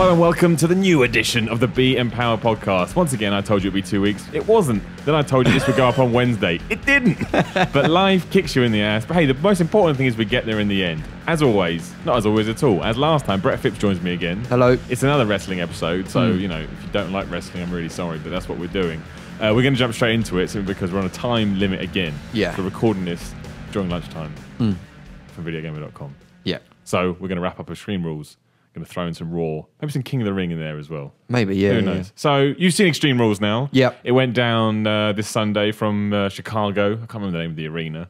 Hello and welcome to the new edition of the Be-Mpowered Podcast. Once again, I told you it'd be 2 weeks. It wasn't. Then I told you this would go up on Wednesday. It didn't. But life kicks you in the ass. But hey, the most important thing is we get there in the end. As always. Not as always at all. As last time, Brett Phipps joins me again. Hello. It's another wrestling episode. So, you know, if you don't like wrestling, I'm really sorry. But that's what we're doing. We're going to jump straight into it simply because we're on a time limit again. Yeah. We're recording this during lunchtime from videogamer.com. Yeah. So we're going to wrap up Extreme Rules. Going to throw in some Raw, maybe some King of the Ring in there as well. Maybe, yeah. Who knows? So you've seen Extreme Rules now. Yep. It went down this Sunday from Chicago. I can't remember the name of the arena.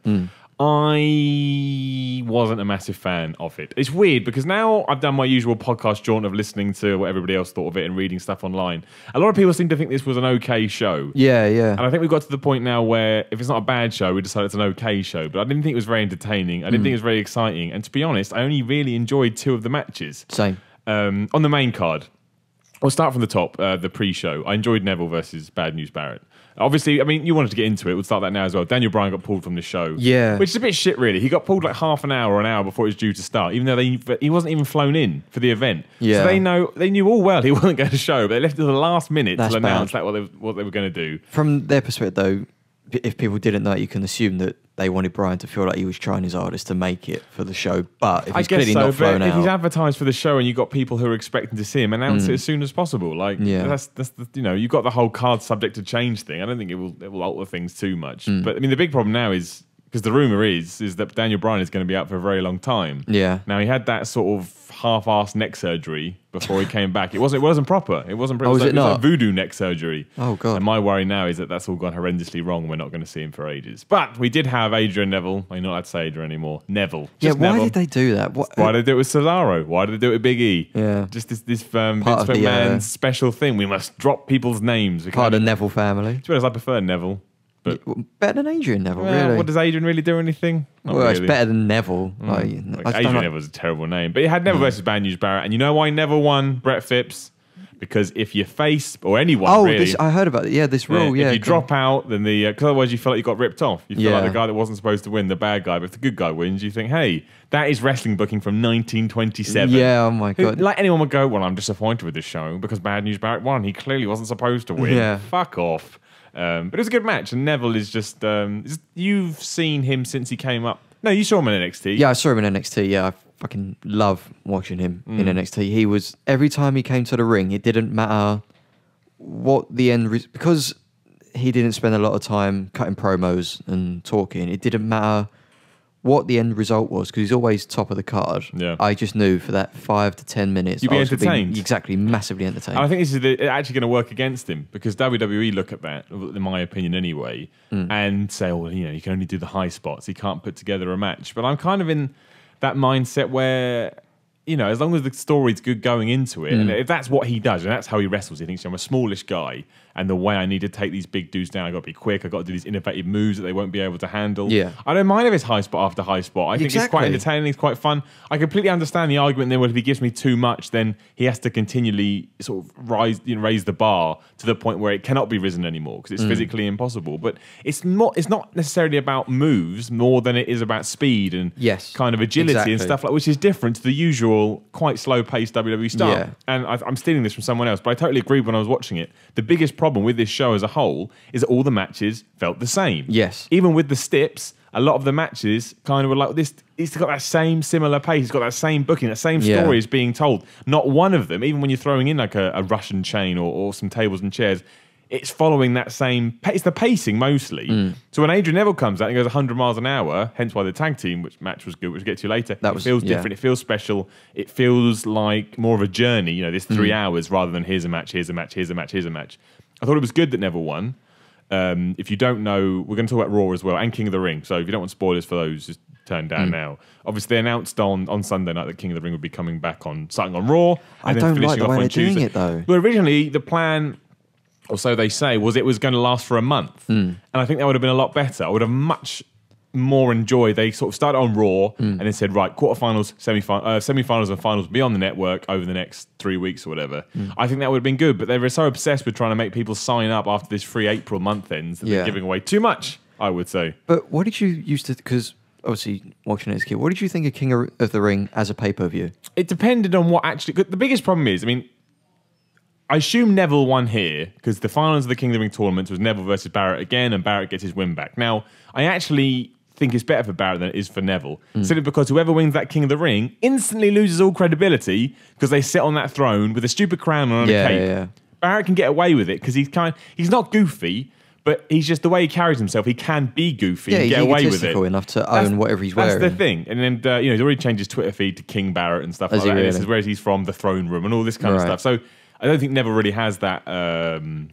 I wasn't a massive fan of it. It's weird because now I've done my usual podcast jaunt of listening to what everybody else thought of it and reading stuff online. A lot of people seem to think this was an okay show. Yeah, yeah. And I think we've got to the point now where if it's not a bad show, we decide it's an okay show. But I didn't think it was very entertaining. I didn't think it was very exciting. And to be honest, I only really enjoyed 2 of the matches. Same. On the main card, I'll start from the top, the pre-show. I enjoyed Neville versus Bad News Barrett. Obviously, I mean, you wanted to get into it. We'll start that now as well. Daniel Bryan got pulled from the show. Yeah. Which is a bit shit, really. He got pulled like half an hour or an hour before it was due to start, even though he wasn't even flown in for the event. Yeah. So they knew all well he wasn't going to show, but they left it to the last minute That's to announce bad. what they were going to do. From their perspective, though, if people didn't know, you can assume that they wanted Bryan to feel like he was trying his hardest to make it for the show. But if he's clearly not flown but if he's out, advertised for the show and you've got people who are expecting to see him, announce it as soon as possible. Like, that's the, you know, you've got the whole card subject to change thing. I don't think it will alter things too much. But I mean, the big problem now is, because the rumor is that Daniel Bryan is going to be out for a very long time. Yeah. Now, he had that sort of half-assed neck surgery before he came back. It wasn't proper. It wasn't proper. Oh, was it not? It was like voodoo neck surgery. Oh, God. And my worry now is that that's all gone horrendously wrong and we're not going to see him for ages. But we did have Adrian Neville. I'm not allowed to say Adrian anymore. Neville. yeah, Just why Neville. did they do that? Why did they do it with Cesaro? Why did they do it with Big E? Yeah. Just this Vince Part of the, McMahon's special thing. We must drop people's names. Part of the Neville family? To be honest, I prefer Neville. But Better than Adrian Neville, well, really. what does Adrian really do anything? Not well, really. it's better than Neville. Like, Adrian Neville was a terrible name. But you had Neville versus Bad News Barrett. And you know why Neville won, Brett Phipps? Because if you face, or anyone really... I heard about it. Yeah, this rule, If you drop out, then because otherwise you feel like you got ripped off. You feel like the guy that wasn't supposed to win, the bad guy. But if the good guy wins, you think, hey, that is wrestling booking from 1927. Yeah, oh my God. Like anyone would go, well, I'm disappointed with this show because Bad News Barrett won. He clearly wasn't supposed to win. Yeah. Fuck off. But it was a good match, and Neville is just... you've seen him since he came up. No, you saw him in NXT. Yeah, I saw him in NXT. Yeah, I fucking love watching him in NXT. He was... Every time he came to the ring, it didn't matter what the end... because he didn't spend a lot of time cutting promos and talking, it didn't matter what the end result was, because he's always top of the card. Yeah. I just knew for that 5 to 10 minutes... You'd be entertained. Exactly, massively entertained. And I think this is actually going to work against him because WWE look at that, in my opinion anyway, and say, oh, you know, you can only do the high spots. He can't put together a match. But I'm kind of in that mindset where, you know, as long as the story's good going into it, and if that's what he does, and that's how he wrestles, he thinks, I'm a smallish guy, and the way I need to take these big dudes down, I've got to be quick, I've got to do these innovative moves that they won't be able to handle. Yeah. I don't mind if it's high spot after high spot. I think it's quite entertaining, it's quite fun. I completely understand the argument then, well, if he gives me too much, then he has to continually sort of raise the bar to the point where it cannot be risen anymore, because it's physically impossible. But it's not necessarily about moves more than it is about speed and kind of agility and stuff like, which is different to the usual quite slow-paced WWE style. Yeah. And I'm stealing this from someone else, but I totally agreed when I was watching it. The biggest problem with this show as a whole is that all the matches felt the same. Yes. Even with the stips, a lot of the matches kind of were like this. It's got that same similar pace. It's got that same booking. That same story is being told. Not one of them, even when you're throwing in like a Russian chain or some tables and chairs, it's following that same... It's the pacing mostly. So when Adrian Neville comes out and goes 100 miles an hour, hence why the tag team match was good, which we'll get to later, it feels different. It feels special. It feels like more of a journey. You know, this 3 hours rather than here's a match, here's a match, here's a match, here's a match. I thought it was good that Neville won. If you don't know, we're going to talk about Raw as well and King of the Ring. So if you don't want spoilers for those, just turn down now. Obviously, they announced on Sunday night that King of the Ring would be coming back starting on Raw. I don't like the way they're doing it, though. Well, originally, the plan, or so they say, was it was going to last for a month. And I think that would have been a lot better. I would have much more enjoyed. They sort of started on Raw and then said, right, quarterfinals, semi-finals and finals will be on the network over the next 3 weeks or whatever. I think that would have been good, but they were so obsessed with trying to make people sign up after this free April month ends that they're giving away too much, I would say. But what did you used to... Because obviously watching it as a kid, what did you think of King of the Ring as a pay-per-view? It depended on what actually... The biggest problem is, I mean, I assume Neville won here because the finals of the King of the Ring tournament was Neville versus Barrett again, and Barrett gets his win back. Now, I actually think it's better for Barrett than it is for Neville. Simply because whoever wins that King of the Ring instantly loses all credibility because they sit on that throne with a stupid crown on a cape. Yeah. Barrett can get away with it because he's not goofy, but he's just the way he carries himself. He can be goofy and get away with it. Enough to own whatever he's wearing. That's the thing. And then he's already changed his Twitter feed to King Barrett and stuff like that. Really? This is where he's from, the throne room, and all this kind of stuff. So I don't think Neville really has that.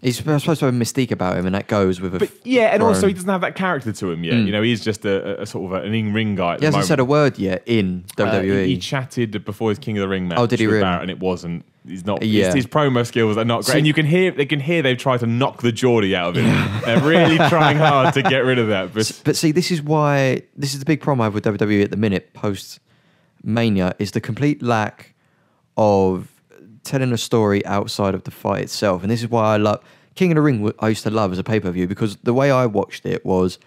He's supposed to have a mystique about him, and that goes with a. But and also he doesn't have that character to him yet. He's just a sort of an in-ring guy. He hasn't said a word yet in WWE. He chatted before his King of the Ring match. Oh, did he really? Barrett, and it wasn't. He's not. His promo skills are not great, and you can hear. They can hear they've tried to knock the Geordie out of him. They're really trying hard to get rid of that. But see, this is the big problem I have with WWE at the minute, post Mania, is the complete lack of telling a story outside of the fight itself. And this is why I love King of the Ring. I used to love as a pay-per-view because the way I watched it was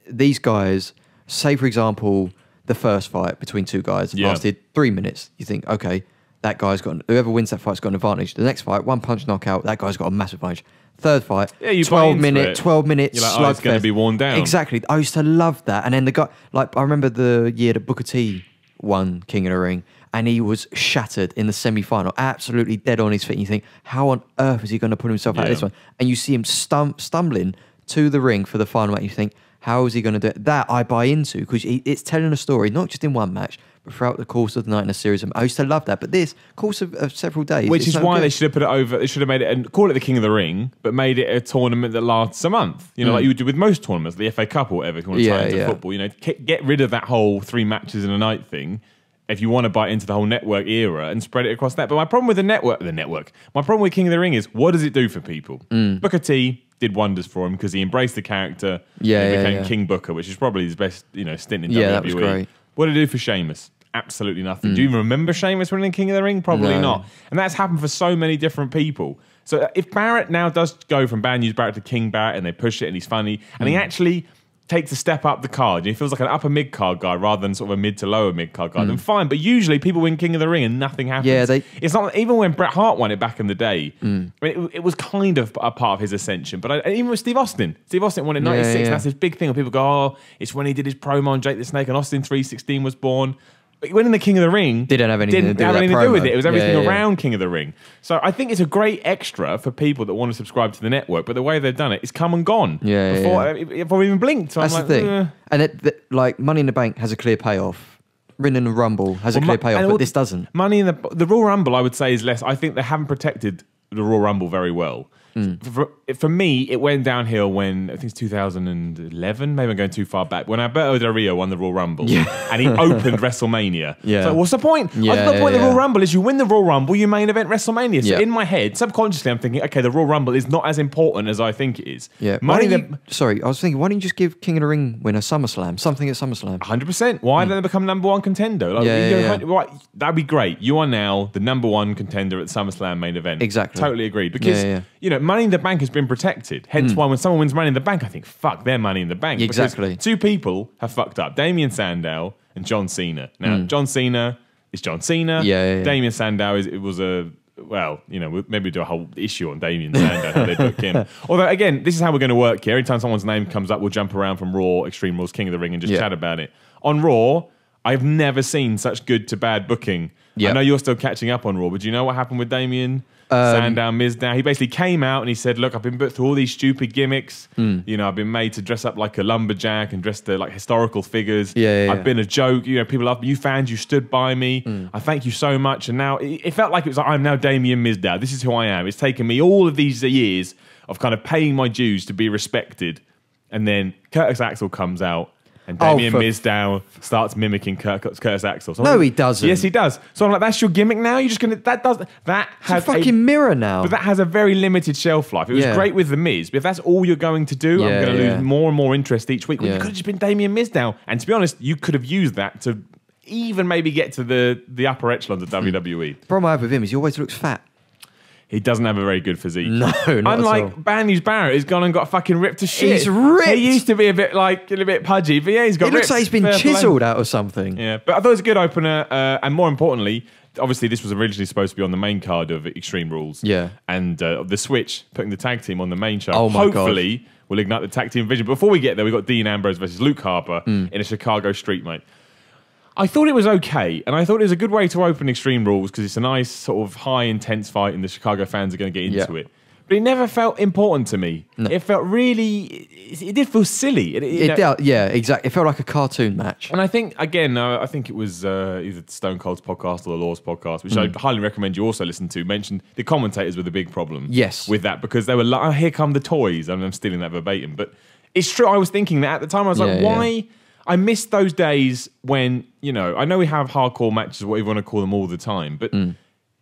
these guys, say for example the first fight between two guys lasted 3 minutes. You think, okay, that guy's got, whoever wins that fight's got an advantage. The next fight, one punch knockout, that guy's got a massive advantage. Third fight, 12 minutes slugfest. It's going to be worn down. Exactly. I used to love that. And then the guy, like I remember the year that Booker T won King of the Ring, and he was shattered in the semi-final, absolutely dead on his feet. And you think, how on earth is he going to put himself out of this one? And you see him stumbling to the ring for the final match. You think, how is he going to do it? That I buy into because it's telling a story, not just in one match, but throughout the course of the night in a series. I used to love that. But this course of several days, which is why they should have put it over. They should have made it and call it the King of the Ring, but made it a tournament that lasts a month. You know, like you would do with most tournaments, the FA Cup or whatever. If you want to tie into football, get rid of that whole 3 matches in a night thing. If you want to bite into the whole network era and spread it across that. But my problem with the network, my problem with King of the Ring is, what does it do for people? Booker T did wonders for him because he embraced the character and became King Booker, which is probably his best stint in WWE. That was great. What did it do for Sheamus? Absolutely nothing. Do you even remember Sheamus winning King of the Ring? Probably not. And that's happened for so many different people. So if Barrett now does go from Bad News Barrett to King Barrett and they push it and he's funny and he actually takes a step up the card. He feels like an upper mid-card guy rather than sort of a mid to lower mid-card guy. Then fine, but usually people win King of the Ring and nothing happens. Yeah, it's not even when Bret Hart won it back in the day. I mean, it was kind of a part of his ascension. But even with Steve Austin won it in '96. And that's his big thing. Where people go, oh, it's when he did his promo on Jake the Snake and Austin 316 was born. But winning the King of the Ring didn't have anything to do with it. It was everything around King of the Ring. So I think it's a great extra for people that want to subscribe to the network. But the way they've done it is come and gone before we even blinked. So that's the thing. And like Money in the Bank has a clear payoff. Winning the Rumble has a clear payoff, but this doesn't. Money in the Royal Rumble, I would say, is less. I think they haven't protected the Royal Rumble very well. For me, it went downhill when, I think it's 2011, maybe I'm going too far back, when Alberto Del Rio won the Royal Rumble and he opened WrestleMania. So what's the point? The point of the Royal Rumble is you win the Royal Rumble, you main event WrestleMania. So in my head, subconsciously, I'm thinking, okay, the Royal Rumble is not as important as I think it is. I was thinking, why didn't you just give King of the Ring winner SummerSlam? Something at SummerSlam. 100%. Why don't they become #1 contender? That'd be great. You are now the #1 contender at SummerSlam main event. Exactly. Totally agree. Because, Money in the Bank has been protected. Hence why when someone wins Money in the Bank, I think, fuck, they're Money in the Bank. Exactly. Because 2 people have fucked up. Damien Sandow and John Cena. Now, John Cena is John Cena. Damien Sandow maybe do a whole issue on Damien Sandow, how they book him. Although, again, this is how we're going to work here. Every time someone's name comes up, we'll jump around from Raw, Extreme Rules, King of the Ring, and just chat about it. On Raw, I've never seen such good to bad booking. I know you're still catching up on Raw, but do you know what happened with Damien Sandow, Mizdow? He basically came out and he said, look, I've been put through all these stupid gimmicks. I've been made to dress up like a lumberjack and dress to like historical figures. I've been a joke. People love me. You fans, you stood by me. I thank you so much. And now it felt like it was like, I'm now Damien Mizdow. This is who I am. It's taken me all of these years of kind of paying my dues to be respected. And then Curtis Axel comes out. And Damien Mizdow starts mimicking Curtis Axel. So he doesn't. Yes, he does. So I'm like, that's your gimmick now? You're just going to... That has a fucking mirror now. But that has a very limited shelf life. It was great with The Miz, but if that's all you're going to do, I'm going to lose more and more interest each week. Well, you could have just been Damien Mizdow. And to be honest, you could have used that to even maybe get to the upper echelons of WWE. The problem I have with him is he always looks fat. He doesn't have a very good physique. No, not Unlike at all. Bad News Barrett, he's gone and got fucking ripped to shit. He's ripped. He used to be a bit pudgy, but he's got ripped. It looks like he's been chiseled out of something. Yeah, but I thought it was a good opener, and more importantly, obviously this was originally supposed to be on the main card of Extreme Rules. Yeah. And the switch, putting the tag team on the main show, Oh my hopefully will ignite the tag team vision. Before we get there, we've got Dean Ambrose versus Luke Harper in a Chicago street match. I thought it was okay, and I thought it was a good way to open Extreme Rules because it's a nice sort of high intense fight, and the Chicago fans are going to get into it. But it never felt important to me. No. It felt really... It did feel silly. Yeah, exactly. It felt like a cartoon match. And I think, again, I think it was either Stone Cold's podcast or the Law's podcast, which I highly recommend you also listen to, mentioned the commentators were the big problem with that, because they were like, oh, here come the toys. And I'm stealing that verbatim. But it's true. I was thinking that at the time. I was like, why... Yeah. I missed those days when, I know we have hardcore matches, whatever you want to call them, all the time, but...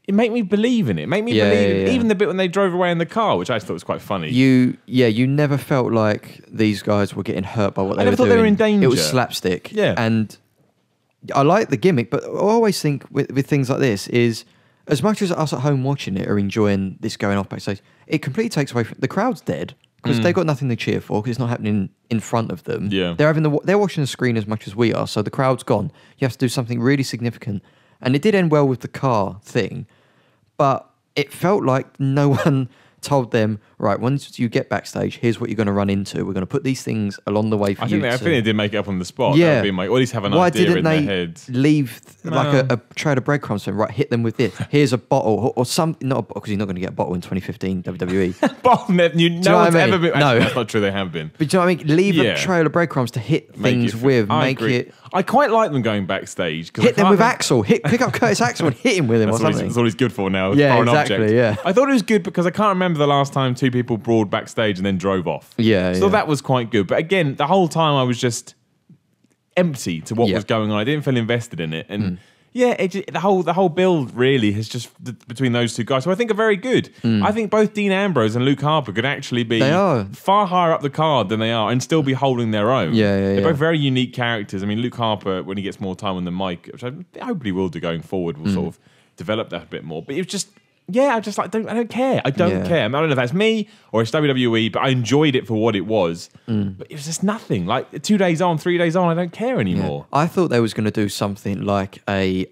It made me believe in it. It made me believe in it. Even the bit when they drove away in the car, which I thought was quite funny. You never felt like these guys were getting hurt by what they were doing. I never thought they were in danger. It was slapstick. Yeah. And I like the gimmick, but I always think with things like this is, as much as us at home watching it are enjoying this going off backstage, it completely takes away from... The crowd's dead because they've got nothing to cheer for because it's not happening in front of them. Yeah. They're watching the screen as much as we are, so the crowd's gone. You have to do something really significant. And it did end well with the car thing. But it felt like no one told them, right, once you get backstage, here's what you're going to run into. We're going to put these things along the way for you. I think they did make it up on the spot. Yeah. Being like, or at least have an idea in their head. Why didn't they leave like a trail of breadcrumbs and, right, hit them with this. Here's a bottle or something. Not a bottle, because you're not going to get a bottle in 2015 WWE. Bottle, no one's ever been. Actually, that's not true, they have been. But do you know what I mean? Leave a trail of breadcrumbs to hit things with. Make it... I quite like them going backstage. Hit them with Axel. Pick up Curtis Axel and hit him with him or something. That's all he's good for now. Yeah, foreign exactly, object. yeah. I thought it was good because I can't remember the last time two people brawled backstage and then drove off. So that was quite good. But again, the whole time I was just empty to what was going on. I didn't feel invested in it. And the whole build really has just between those two guys, who I think are very good. I think both Dean Ambrose and Luke Harper could actually be far higher up the card than they are and still be holding their own. They're both very unique characters. I mean, Luke Harper, when he gets more time on the mic, which I hope he will do going forward, will sort of develop that a bit more. But it was just... I just like I don't care. I don't care. I don't know if that's me or it's WWE, but I enjoyed it for what it was. But it was just nothing. Like 2 days on, 3 days on, I don't care anymore. I thought they was going to do something like a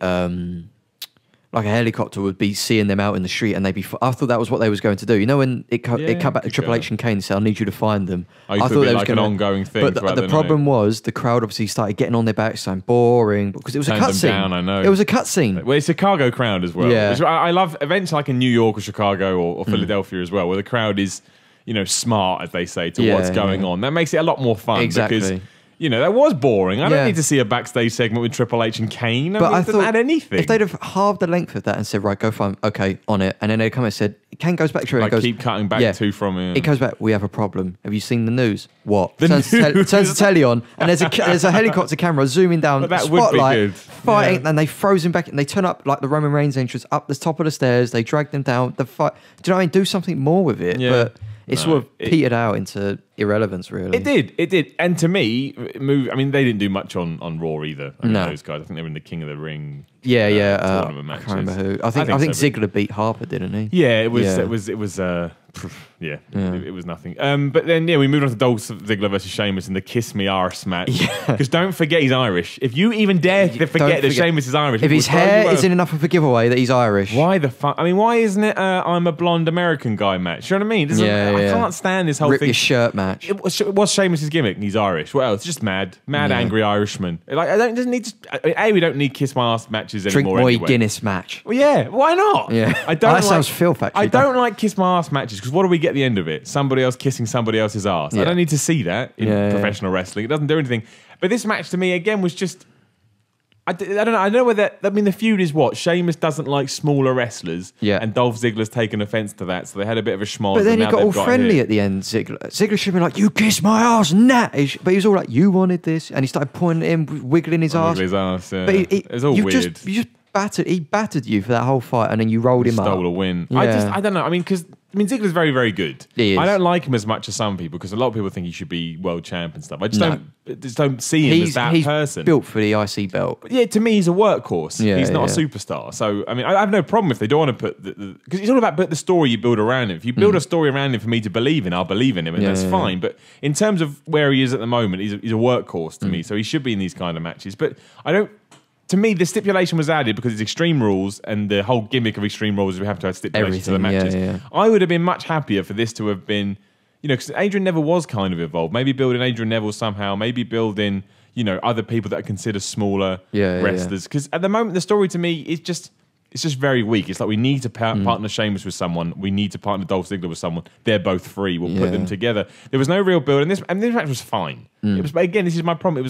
helicopter would be seeing them out in the street, and they'd be. I thought that was what they was going to do. You know, when it cut back to Triple H and Kane and said, "I need you to find them." I thought it was like an ongoing thing. But the problem was the crowd obviously started getting on their backs, saying boring because it was a cutscene. I know it was a cutscene. Well, it's a Chicago crowd as well. Yeah. Which I love events like in New York or Chicago or Philadelphia as well, where the crowd is, smart, as they say, to what's going on. That makes it a lot more fun. Exactly. Because that was boring. I don't need to see a backstage segment with Triple H and Kane. But I thought, add anything. If they'd have halved the length of that and said, right, go find, okay, on it, and then they'd come and said, Kane goes back to it and goes, keep cutting back to from him. It goes back, we have a problem. Have you seen the news? What? Turns the telly on, and there's a helicopter camera zooming down the spotlight, fighting, and they froze him back, and they turn up like the Roman Reigns entrance up the top of the stairs, they drag them down, the fight. Do you know what I mean? Do something more with it. Yeah. But it sort of petered out into irrelevance, really. It did. And to me, they didn't do much on Raw either. Those guys. I think they were in the King of the Ring. Tournament matches. I can't remember who. I think Ziggler beat Harper, didn't he? Yeah, it was it was nothing. But then we moved on to Dolph Ziggler versus Sheamus in the Kiss Me Arse match. Because don't forget he's Irish. If you even dare to forget that Sheamus is Irish, if his hair isn't enough of a giveaway that he's Irish, why the fuck? I mean, why isn't it I'm a blonde American guy match? You know what I mean? I can't stand this whole Rip thing. Your shirt match. It was Sheamus' gimmick. He's Irish. What else? Just mad, angry Irishman. Like we don't need Kiss My Arse matches anymore. Drink Boy Guinness match. Well, yeah, why not? Yeah, that sounds filth. Actually, I don't like Kiss My Arse matches because what do we get at the end of it? Somebody else kissing somebody else's arse. I don't need to see that in professional wrestling. It doesn't do anything. But this match to me again was just. I don't know. I don't know whether. I mean, the feud is what Sheamus doesn't like smaller wrestlers, and Dolph Ziggler's taken offense to that, so they had a bit of a schmoz. But then he got all friendly at the end. Ziggler should have been like, "You kiss my ass, nah." But he was all like, "You wanted this," and he started pointing at him, wiggling his ass. His ass. Yeah. But it was all weird. You just battered. He battered you for that whole fight, and then you rolled him up. Stole a win. Yeah. I don't know. I mean, Ziggler's very, very good. He is. I don't like him as much as some people because a lot of people think he should be world champ and stuff. I just don't see him as that person. He's built for the IC belt. But to me, he's a workhorse. He's not a superstar. So, I mean, I have no problem if they don't want to put because it's all about the story you build around him. If you build a story around him for me to believe in, I'll believe in him, and that's fine. But in terms of where he is at the moment, he's a workhorse to me. So he should be in these kind of matches. But I don't. to me, the stipulation was added because it's Extreme Rules, and the whole gimmick of Extreme Rules is we have to have stipulations to the matches. I would have been much happier for this to have been, because Adrian Neville was kind of involved. Maybe building Adrian Neville somehow, maybe building, other people that are considered smaller wrestlers. Because at the moment, the story to me is just, it's just very weak. It's like we need to partner Sheamus with someone. We need to partner Dolph Ziggler with someone. They're both free. We'll put them together. There was no real build, and this match was fine. It was, but again, this is my problem.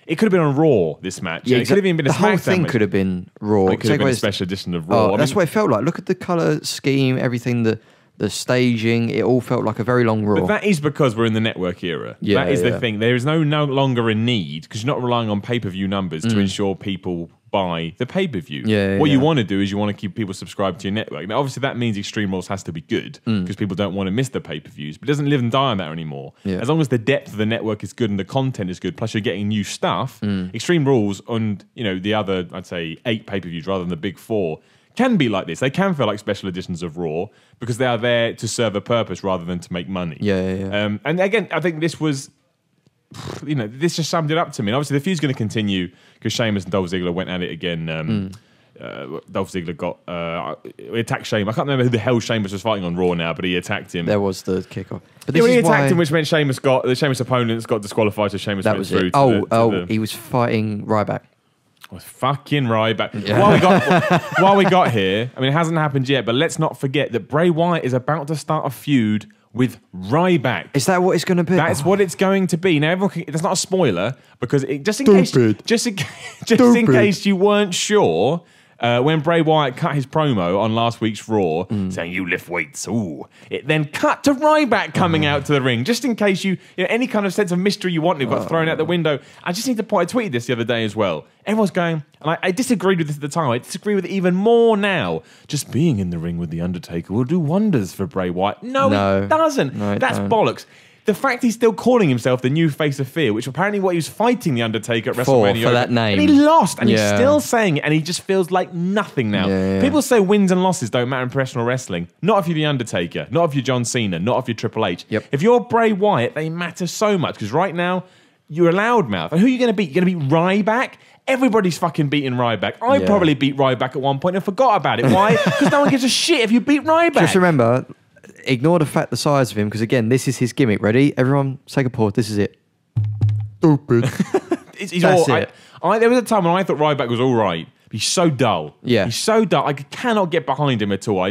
It could have been on Raw, this match. It could have even been a SmackDown. The whole thing could have been Raw. It could have been a special edition of Raw. That's what it felt like. Look at the colour scheme, everything, the staging. It all felt like a very long Raw. But that is because we're in the network era. That is the thing. There is no longer a need, because you're not relying on pay-per-view numbers to ensure people buy the pay-per-view. What you want to do is you want to keep people subscribed to your network. Now, obviously, that means Extreme Rules has to be good, because people don't want to miss the pay-per-views, but it doesn't live and die on that anymore. As long as the depth of the network is good and the content is good, plus you're getting new stuff, Extreme Rules on the other, I'd say, 8 pay-per-views rather than the big 4 can be like this. They can feel like special editions of Raw because they are there to serve a purpose rather than to make money. And again, I think this was, this just summed it up to me. And obviously, the feud's going to continue because Sheamus and Dolph Ziggler went at it again. Dolph Ziggler he attacked Sheamus. I can't remember who the hell Sheamus was fighting on Raw now, but he attacked him. There was the kickoff. But he attacked him, which meant the Sheamus opponents got disqualified, so Sheamus went through. He was fighting Ryback. Fucking Ryback. While we got here, I mean, it hasn't happened yet, but let's not forget that Bray Wyatt is about to start a feud with Ryback. Is that what it's going to be? That's what it's going to be. Now, it's not a spoiler, because just in case you weren't sure, when Bray Wyatt cut his promo on last week's Raw, saying, "You lift weights," it then cut to Ryback coming out to the ring, just in case any kind of sense of mystery you wanted got thrown out the window. I just need to point, I tweeted this the other day as well. Everyone's going, and I disagreed with this at the time, I disagree with it even more now. Just being in the ring with The Undertaker will do wonders for Bray Wyatt. No, it doesn't. That's bollocks. The fact he's still calling himself the new face of fear, which apparently what he was fighting The Undertaker at WrestleMania for that name. And he lost, and he's still saying it, and he just feels like nothing now. People say wins and losses don't matter in professional wrestling. Not if you're The Undertaker, not if you're John Cena, not if you're Triple H. If you're Bray Wyatt, they matter so much, because right now, you're a loudmouth. And who are you going to beat? You're going to beat Ryback? Everybody's fucking beating Ryback. I probably beat Ryback at one point and forgot about it. Why? Because no one gives a shit if you beat Ryback. Just remember, ignore the size of him, because again, this is his gimmick. Ready? Everyone, take a pause. This is it. Stupid. That's it. There was a time when I thought Ryback was all right. He's so dull. He's so dull. I cannot get behind him at all.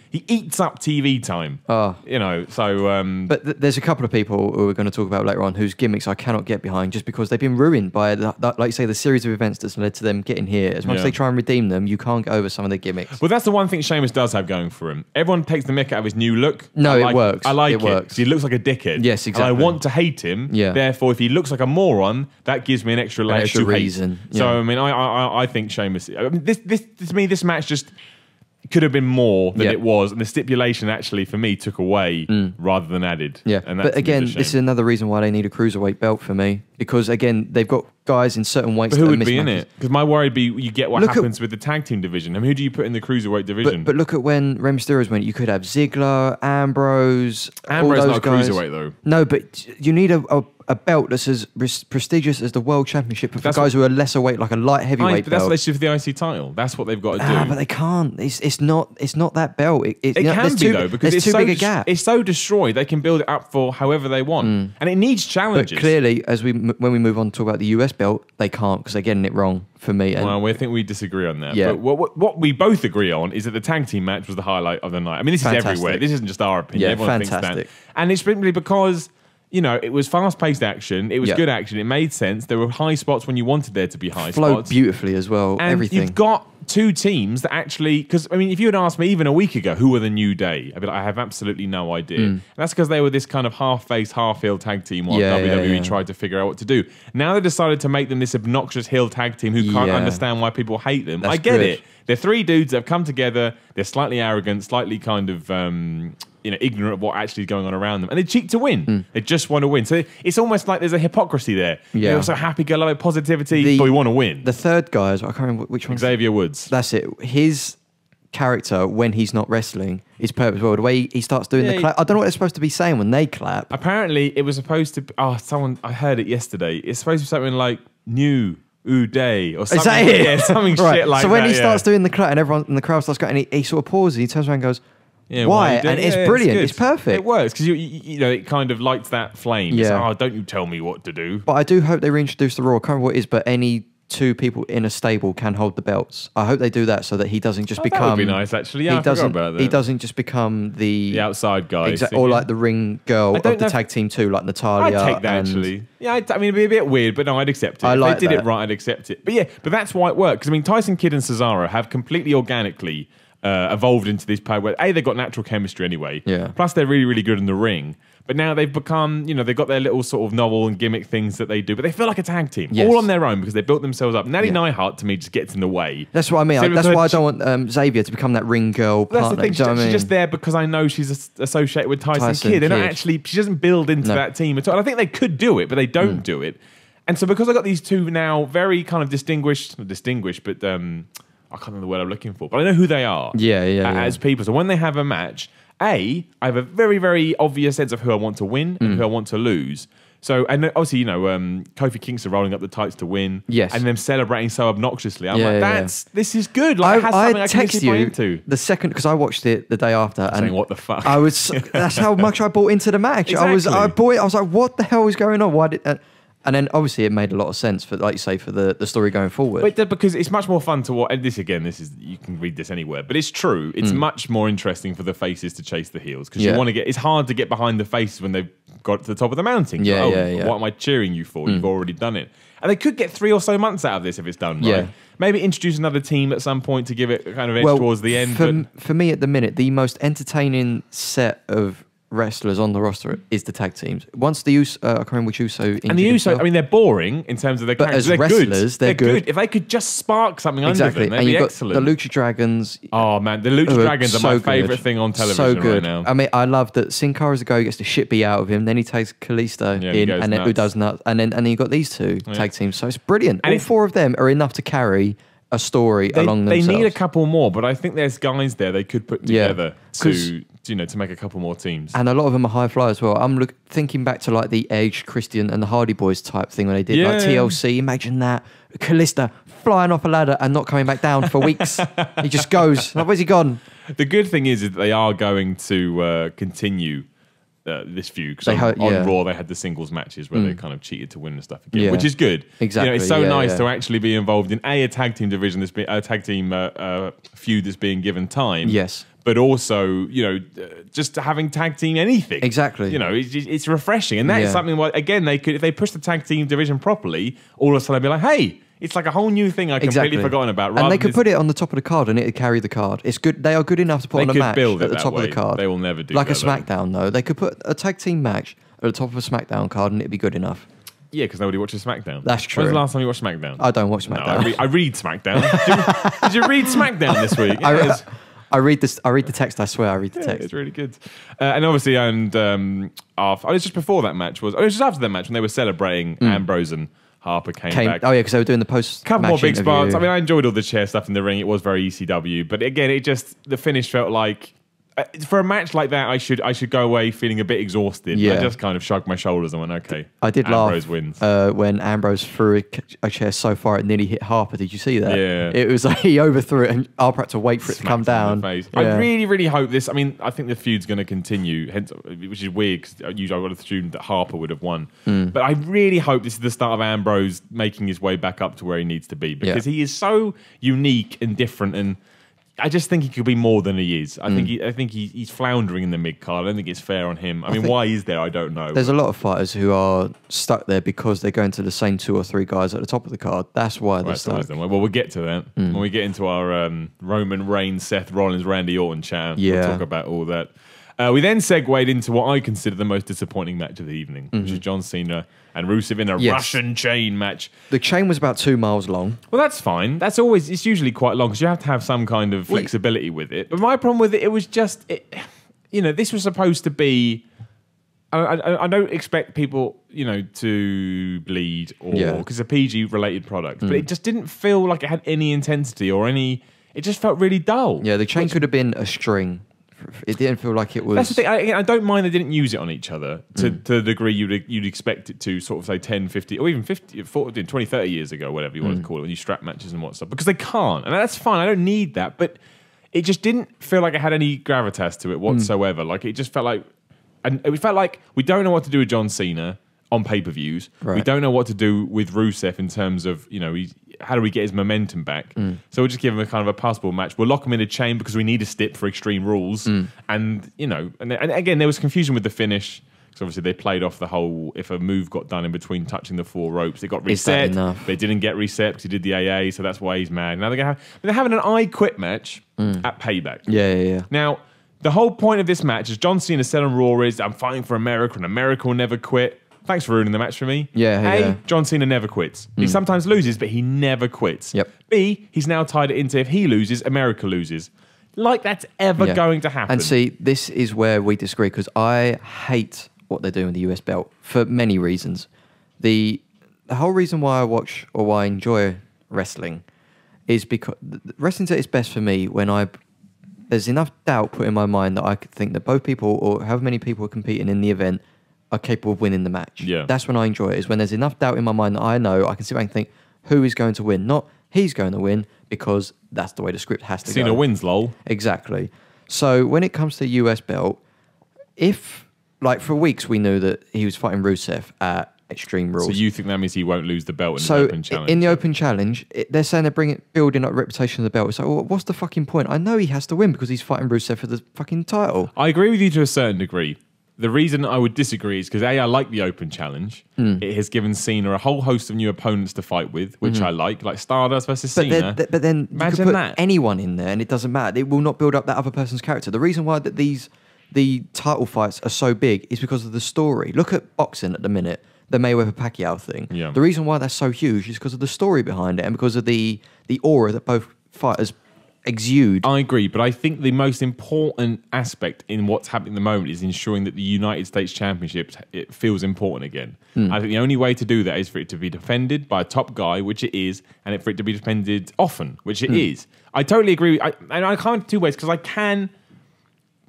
He eats up TV time. But there's a couple of people who we're going to talk about later on whose gimmicks I cannot get behind, just because they've been ruined by, like you say, the series of events that's led to them getting here. As much as they try and redeem them, you can't get over some of their gimmicks. Well, that's the one thing Sheamus does have going for him. Everyone takes the mick out of his new look. No, it works. I like it. Works. He looks like a dickhead. Yes, exactly. And I want to hate him. Therefore, if he looks like a moron, that gives me an extra layer to reason. Hate. So, I mean, I think Sheamus... I mean, this match just... could have been more than it was, and the stipulation actually for me took away rather than added. And but again, this is another reason why they need a cruiserweight belt for me, because again, they've got guys in certain weights. But who would be in it? Because my worry would be you get what happens with the tag team division. I mean, who do you put in the cruiserweight division? But look at when Rey Mysterio's went. You could have Ziggler, Ambrose. Ambrose all those not a guys. Cruiserweight though. No, but you need a belt that's as prestigious as the World Championship for guys who are lesser weight, like a light heavyweight but belt. that's what they should for the IC title. That's what they've got to do. But they can't. It's not that belt. It can be though, because it's too so big a gap. It's so destroyed. They can build it up for however they want, and it needs challenges. But clearly, when we move on to talk about the US belt, they can't, because they're getting it wrong for me. And I think we disagree on that. But what we both agree on is that the tag team match was the highlight of the night. I mean, this is everywhere. This isn't just our opinion. Everyone thinks that, and it's simply because it was fast-paced action. It was good action. It made sense. There were high spots when you wanted there to be high spots. Flowed beautifully as well. And everything. You've got two teams that actually... Because, I mean, if you had asked me even a week ago, who were the New Day? I'd be like, I have absolutely no idea. And that's because they were this kind of half-face, half-heel tag team while WWE tried to figure out what to do. Now they decided to make them this obnoxious heel tag team who can't understand why people hate them. I get it. They're three dudes that have come together. They're slightly arrogant, slightly kind of... ignorant of what actually is going on around them, and they cheat to win. They just want to win. So it's almost like there's a hypocrisy there. They're so happy-go-lucky, positivity, but we want to win. The third guy, I can't remember which one. Xavier Woods. That's it. His character when he's not wrestling is perfect. Well, the way he starts doing the clap. I don't know what they're supposed to be saying when they clap. Apparently, it was supposed to. I heard it yesterday. It's supposed to be something like new Uday or something. Is that it? Yeah, something right. shit like that. So when he starts doing the clap and everyone in the crowd starts going, he sort of pauses, he turns around and goes, yeah, why? And it's brilliant. It's perfect. It works because you know it kind of lights that flame. Yeah. It's like, oh, don't you tell me what to do. But I do hope they reintroduce the Raw. I can't remember what it is, but any two people in a stable can hold the belts. I hope they do that so that he doesn't just become. That would be nice, actually. Yeah, I forgot about that. He doesn't just become the outside guy, or like the ring girl of the tag team too, like Natalia. I'd take that actually. Yeah, I mean it'd be a bit weird, but no, I'd accept it. If they did it right, I'd accept it. But yeah, but that's why it works. Because I mean, Tyson Kidd and Cesaro have completely organically evolved into this power. Where they've got natural chemistry anyway. Yeah. Plus, they're really, really good in the ring. But now they've become, you know, they've got their little sort of novel and gimmick things that they do, but they feel like a tag team, all on their own because they built themselves up. Natty Neidhart, to me, just gets in the way. That's what I mean. That's why I don't want Xavier to become that ring girl partner. That's the thing. She's just there because I know she's associated with Tyson Kidd. They're not actually, she doesn't build into that team at all. And I think they could do it, but they don't do it. And so because I got these two now very kind of distinguished, but I can't remember the word I'm looking for, but I know who they are as people. So when they have a match, I have a very, very obvious sense of who I want to win and who I want to lose. So, and obviously, you know, Kofi Kingston rolling up the tights to win. Yes. And them celebrating so obnoxiously. I'm like, this is good. Like, it has something I can see into. The second, because I watched it the day after. And saying, what the fuck? That's how much I bought into the match. Exactly. I was like, what the hell is going on? Why did... And then obviously it made a lot of sense for, like you say, for the story going forward. But because it's much more fun to watch. And this is you can read this anywhere, but it's true. It's much more interesting for the faces to chase the heels because you want to get. It's hard to get behind the faces when they've got to the top of the mountain. What am I cheering you for? You've already done it. And they could get 3 or so months out of this if it's done right. Yeah. Maybe introduce another team at some point to give it kind of edge towards the end. For me, at the minute, the most entertaining set of wrestlers on the roster is the tag teams. Once the Uso, I can't remember which Uso. And the Uso, I mean, they're boring in terms of their characters. As wrestlers, they're good. If they could just spark something under them, they'd be excellent. The Lucha Dragons. Oh man, the Lucha Dragons are my favourite thing on television right now. I mean, I love that Sin Cara's a go, gets the shit beat out of him, then he takes Kalisto in, and then who does nuts, and then you got these two tag teams. So it's brilliant. And all 4 of them are enough to carry a story along themselves. They need a couple more, but I think there's guys there they could put together to make a couple more teams. And a lot of them are high flyers as well. I'm thinking back to like the Edge, Christian, and the Hardy Boys type thing when they did like TLC. Imagine that. Kalisto flying off a ladder and not coming back down for weeks. He just goes. Like, where's he gone? The good thing is that they are going to continue this feud because on Raw they had the singles matches where they kind of cheated to win and stuff again, which is good. Exactly, you know, it's so nice to actually be involved in a tag team division that's been a tag team feud that's being given time. Yes, but also just having tag team anything. Exactly. You know, it's refreshing, and that is something. Again, they could if they push the tag team division properly, all of a sudden they'd be like, hey. It's like a whole new thing I completely forgotten about. And they could put it on the top of the card and it'd carry the card. It's good. They are good enough to put on a match at the top of the card. They will never do like a SmackDown, though. They could put a tag team match at the top of a SmackDown card and it'd be good enough. Yeah, because nobody watches SmackDown. That's true. When's the last time you watched SmackDown? I don't watch SmackDown. No, I read SmackDown. Did you read SmackDown this week? I read this. I read the text. I swear, I read the text. It's really good. And obviously, after, it was just before that match. It was just after that match when they were celebrating Ambrose and Harper came back. Oh yeah, because they were doing the post. Couple more big spots. I mean, I enjoyed all the chair stuff in the ring. It was very ECW, but again, the finish felt like. For a match like that, I should go away feeling a bit exhausted. Yeah. I just kind of shrugged my shoulders and went, okay. I did Ambrose laugh wins. When Ambrose threw a chair so far it nearly hit Harper. Did you see that? Yeah. It was like he overthrew it and Harper had to wait for it to come down. Yeah. I really, really hope this. I mean, I think the feud's going to continue, hence, which is weird because usually I would have assumed that Harper would have won. But I really hope this is the start of Ambrose making his way back up to where he needs to be because he is so unique and different and. I just think he could be more than he is. I think he's floundering in the mid card. I don't think it's fair on him. I mean, why is there? I don't know. There's a lot of fighters who are stuck there because they're going to the same 2 or 3 guys at the top of the card. That's why they're stuck. Well, we'll get to that when we get into our Roman Reigns, Seth Rollins, Randy Orton chat. Yeah. We'll talk about all that. We then segued into what I consider the most disappointing match of the evening, which is John Cena and Rusev in a Russian chain match. The chain was about 2 miles long. Well, that's fine. It's usually quite long because you have to have some kind of flexibility with it. But my problem with it was just, this was supposed to be. I don't expect people, to bleed or because it's a PG related product, but it just didn't feel like it had any intensity or any. It just felt really dull. Yeah, the chain could have been a string It didn't feel like it was. That's the thing. I don't mind they didn't use it on each other to the degree you'd expect it to, sort of say 10, 50, or even 50, 40, 20, 30 years ago, whatever you want to call it, when you strap matches and what stuff. Because they can't. And that's fine. I don't need that. But it just didn't feel like it had any gravitas to it whatsoever. Like, it just felt like... And it felt like we don't know what to do with John Cena on pay-per-views. Right. We don't know what to do with Rusev in terms of, how do we get his momentum back? So we'll just give him a kind of a passable match. We'll lock him in a chain because we need a stip for Extreme Rules. And again, there was confusion with the finish. Because obviously they played off the whole, if a move got done in between touching the 4 ropes, it got reset. But it didn't get reset because he did the AA, so that's why he's mad. Now they're having an I Quit match at Payback. Yeah. Now, the whole point of this match, as John Cena said on Raw, is I'm fighting for America and America will never quit. Thanks for ruining the match for me. Yeah. John Cena never quits. He sometimes loses, but he never quits. Yep. B, he's now tied it into if he loses, America loses. Like that's ever going to happen. And see, this is where we disagree, because I hate what they're doing with the US belt for many reasons. The whole reason why I watch or why I enjoy wrestling is because wrestling's at its best for me when there's enough doubt put in my mind that I could think that both people, or however many people are competing in the event, are capable of winning the match. Yeah. That's when I enjoy it, is when there's enough doubt in my mind that I know I can sit back and think, who is going to win? Not he's going to win, because that's the way the script has to go. Cena wins, lol. Exactly. So when it comes to the US belt, for weeks we knew that he was fighting Rusev at Extreme Rules. So you think that means he won't lose the belt in the Open Challenge? In the Open Challenge, they're saying they're building up reputation of the belt. It's like, well, what's the fucking point? I know he has to win because he's fighting Rusev for the fucking title. I agree with you to a certain degree. The reason I would disagree is because I like the Open Challenge. It has given Cena a whole host of new opponents to fight with, which I like Stardust versus Cena. But then imagine you could put that. anyone in there and it doesn't matter. It will not build up that other person's character. The reason why the title fights are so big is because of the story. Look at boxing at the minute, the Mayweather-Pacquiao thing. Yeah. The reason why that's so huge is because of the story behind it and because of the aura that both fighters exude. I agree, but I think the most important aspect in what's happening at the moment is ensuring that the United States Championship, it feels important again. I think the only way to do that is for it to be defended by a top guy, which it is, and for it to be defended often, which it is. I totally agree. And I can't two ways, because I can...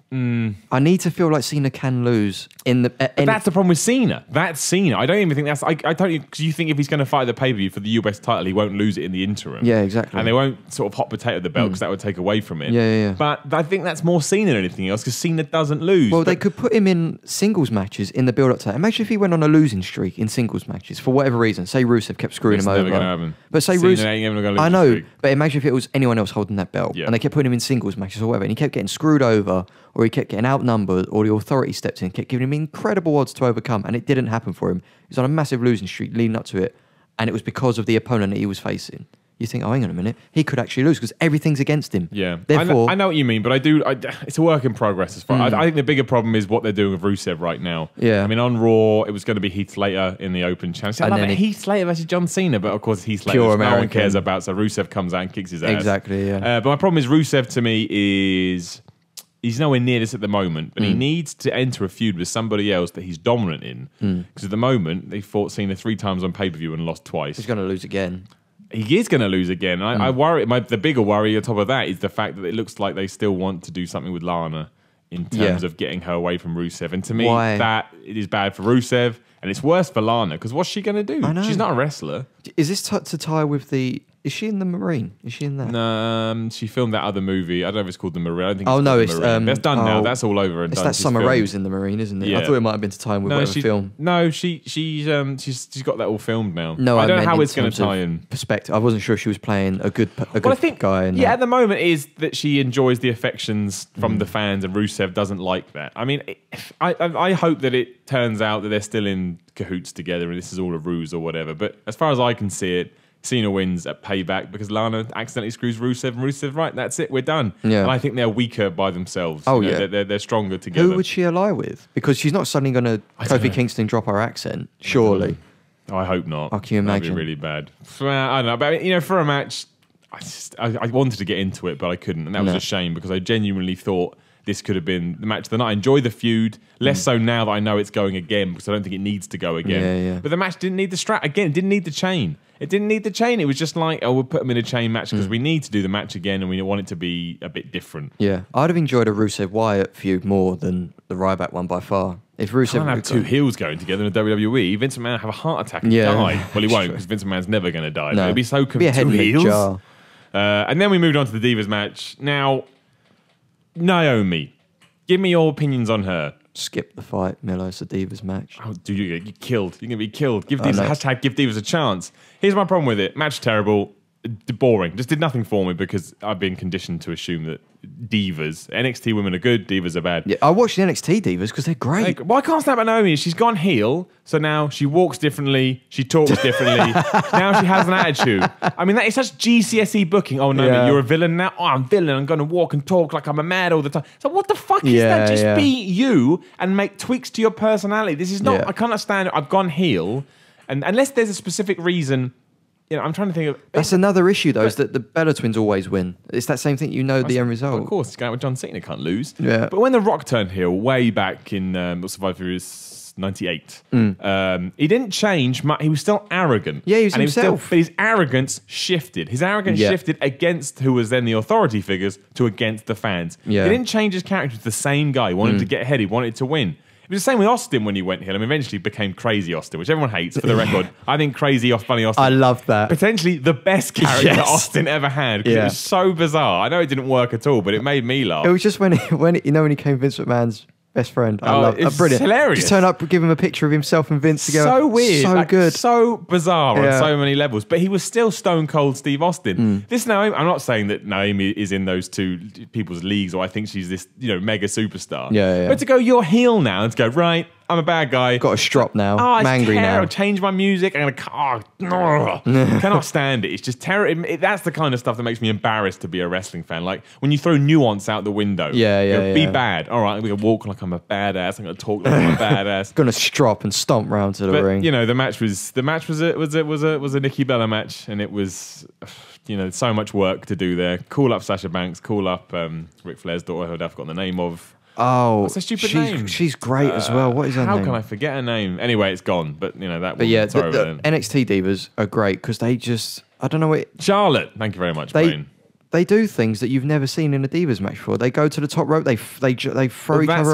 I need to feel like Cena can lose in the. But that's the problem with Cena. That's Cena. I don't even think that's. I totally, because you think if he's going to fight the pay-per-view for the US title, he won't lose it in the interim. Yeah, exactly. And they won't sort of hot potato the belt because that would take away from it. Yeah. But I think that's more Cena than anything else, because Cena doesn't lose. Well, they could put him in singles matches in the build-up to that. Imagine if he went on a losing streak in singles matches for whatever reason. Say Rusev kept screwing him over. Never going to happen. But say Cena Rusev, ain't ever gonna lose I know. streak. But imagine if it was anyone else holding that belt, and they kept putting him in singles matches or whatever, and he kept getting screwed over, or he kept getting outnumbered, or the authority stepped in, kept giving him incredible odds to overcome, and it didn't happen for him. He was on a massive losing streak leading up to it, and it was because of the opponent that he was facing. You think, oh, hang on a minute, he could actually lose because everything's against him. Yeah, Therefore, I know what you mean, but it's a work in progress. As far I think the bigger problem is what they're doing with Rusev right now. Yeah, I mean, on Raw, it was going to be Heath Slater in the Open Challenge. I love it. Heath Slater versus John Cena, but of course Heath Slater no one cares about. So Rusev comes out and kicks his ass. Exactly. Yeah. But my problem is Rusev to me is he's nowhere near this at the moment, but he needs to enter a feud with somebody else that he's dominant in. Because at the moment, they fought Cena 3 times on pay-per-view and lost twice. He's going to lose again. He is going to lose again. I worry. The bigger worry on top of that is the fact that it looks like they still want to do something with Lana in terms of getting her away from Rusev. And to me, that it is bad for Rusev, and it's worse for Lana, because what's she going to do? I know. She's not a wrestler. Is this to tie with the... Is she in the Marine? Is she in that? No, she filmed that other movie. I don't know if it's called The Marine. I don't think it's The Marine. That's done now. That's all over and it's done. It's that Summer Rae who's in The Marine, isn't it? Yeah. I thought it might have been to tie in with whatever film. No, she's got that all filmed now. No, I don't know how it's going to tie in. Perspective. I wasn't sure if she was playing a good guy. At the moment is that she enjoys the affections from the fans, and Rusev doesn't like that. I mean, I hope that it turns out that they're still in cahoots together and this is all a ruse or whatever. But as far as I can see it, Cena wins at Payback because Lana accidentally screws Rusev, and Rusev, right, that's it, we're done. Yeah. And I think they're weaker by themselves. They're stronger together. Who would she ally with? Because she's not suddenly going to Kofi Kingston drop her accent, surely. I hope not. Oh, can you imagine? That'd be really bad. I don't know, but for a match, I wanted to get into it, but I couldn't, and that was a shame because I genuinely thought this could have been the match of the night. I enjoy the feud, less so now that I know it's going again, because I don't think it needs to go again. Yeah. But the match didn't need the strap. Again, it didn't need the chain. It didn't need the chain. It was just like, we'll put them in a chain match because we need to do the match again and we want it to be a bit different. Yeah. I'd have enjoyed a Rusev-Wyatt feud more than the Ryback one by far. If Rusev can't have two heels going together in the WWE. Vince McMahon have a heart attack and die. Well, he won't, because Vince McMahon's never going to die. No. It'd be so be a head two heels. jar. And then we moved on to the Divas match. Now, Naomi, give me your opinions on her. Skip the fight, Miller. It's a Divas match. Oh, dude, you're killed. You're going to be killed. Give Divas, hashtag give Divas a chance. Here's my problem with it. Match terrible. Boring. Just did nothing for me because I've been conditioned to assume that divas, NXT women are good, divas are bad. Yeah, I watched the NXT divas because they're great. Well, I can't stand about Naomi. She's gone heel, so now she walks differently, she talks differently. Now she has an attitude. I mean, that is such GCSE booking. Oh, Naomi, you're a villain now. Oh, I'm a villain. I'm going to walk and talk like I'm a mad all the time. So what the fuck is that? Just be you and make tweaks to your personality. This is not. I can't understand. I've gone heel, and unless there's a specific reason. I'm trying to think of... That's another issue, though, is that the Bella Twins always win. It's that same thing, the end result. Of course, going with John Cena can't lose. Yeah. But when The Rock turned heel way back in Survivor Series 98, he didn't change much. He was still arrogant. Yeah, he was himself. But his arrogance shifted. His arrogance shifted against who was then the authority figures to against the fans. Yeah. He didn't change his character. He was the same guy. He wanted to get ahead. He wanted to win. It was the same with Austin when he went heel. I mean, eventually became Crazy Austin, which everyone hates, for the record. I think Crazy Funny Austin... I love that. Potentially the best character Austin ever had, because it was so bizarre. I know it didn't work at all, but it made me laugh. It was just when he came Vince McMahon's best friend. I love it. Brilliant. Hilarious. Just turn up, give him a picture of himself and Vince together. So weird. So good. So bizarre on so many levels. But he was still stone cold Steve Austin. This Naomi, I'm not saying that Naomi is in those two people's leagues or I think she's this mega superstar. But to go, you're heel now, and to go, right, I'm a bad guy. Got a strop now. I'm angry now. Change my music. I'm gonna cannot stand it. It's just terrible. That's the kind of stuff that makes me embarrassed to be a wrestling fan. Like when you throw nuance out the window. Be bad. All right, I'm gonna walk like I'm a badass. I'm gonna talk like I'm a badass. Gonna strop and stomp round to the ring. The match was a Nikki Bella match, and it was so much work to do there. Call up Sasha Banks. Call up Ric Flair's daughter, who I've forgotten the name of. Oh, what's a stupid name? She's great as well. What is her name? How can I forget her name? Anyway, it's gone. But that. But yeah, the NXT divas are great because they just I don't know what. Charlotte, thank you very much, Brain. They do things that you've never seen in a Divas match before. They go to the top rope. They throw each other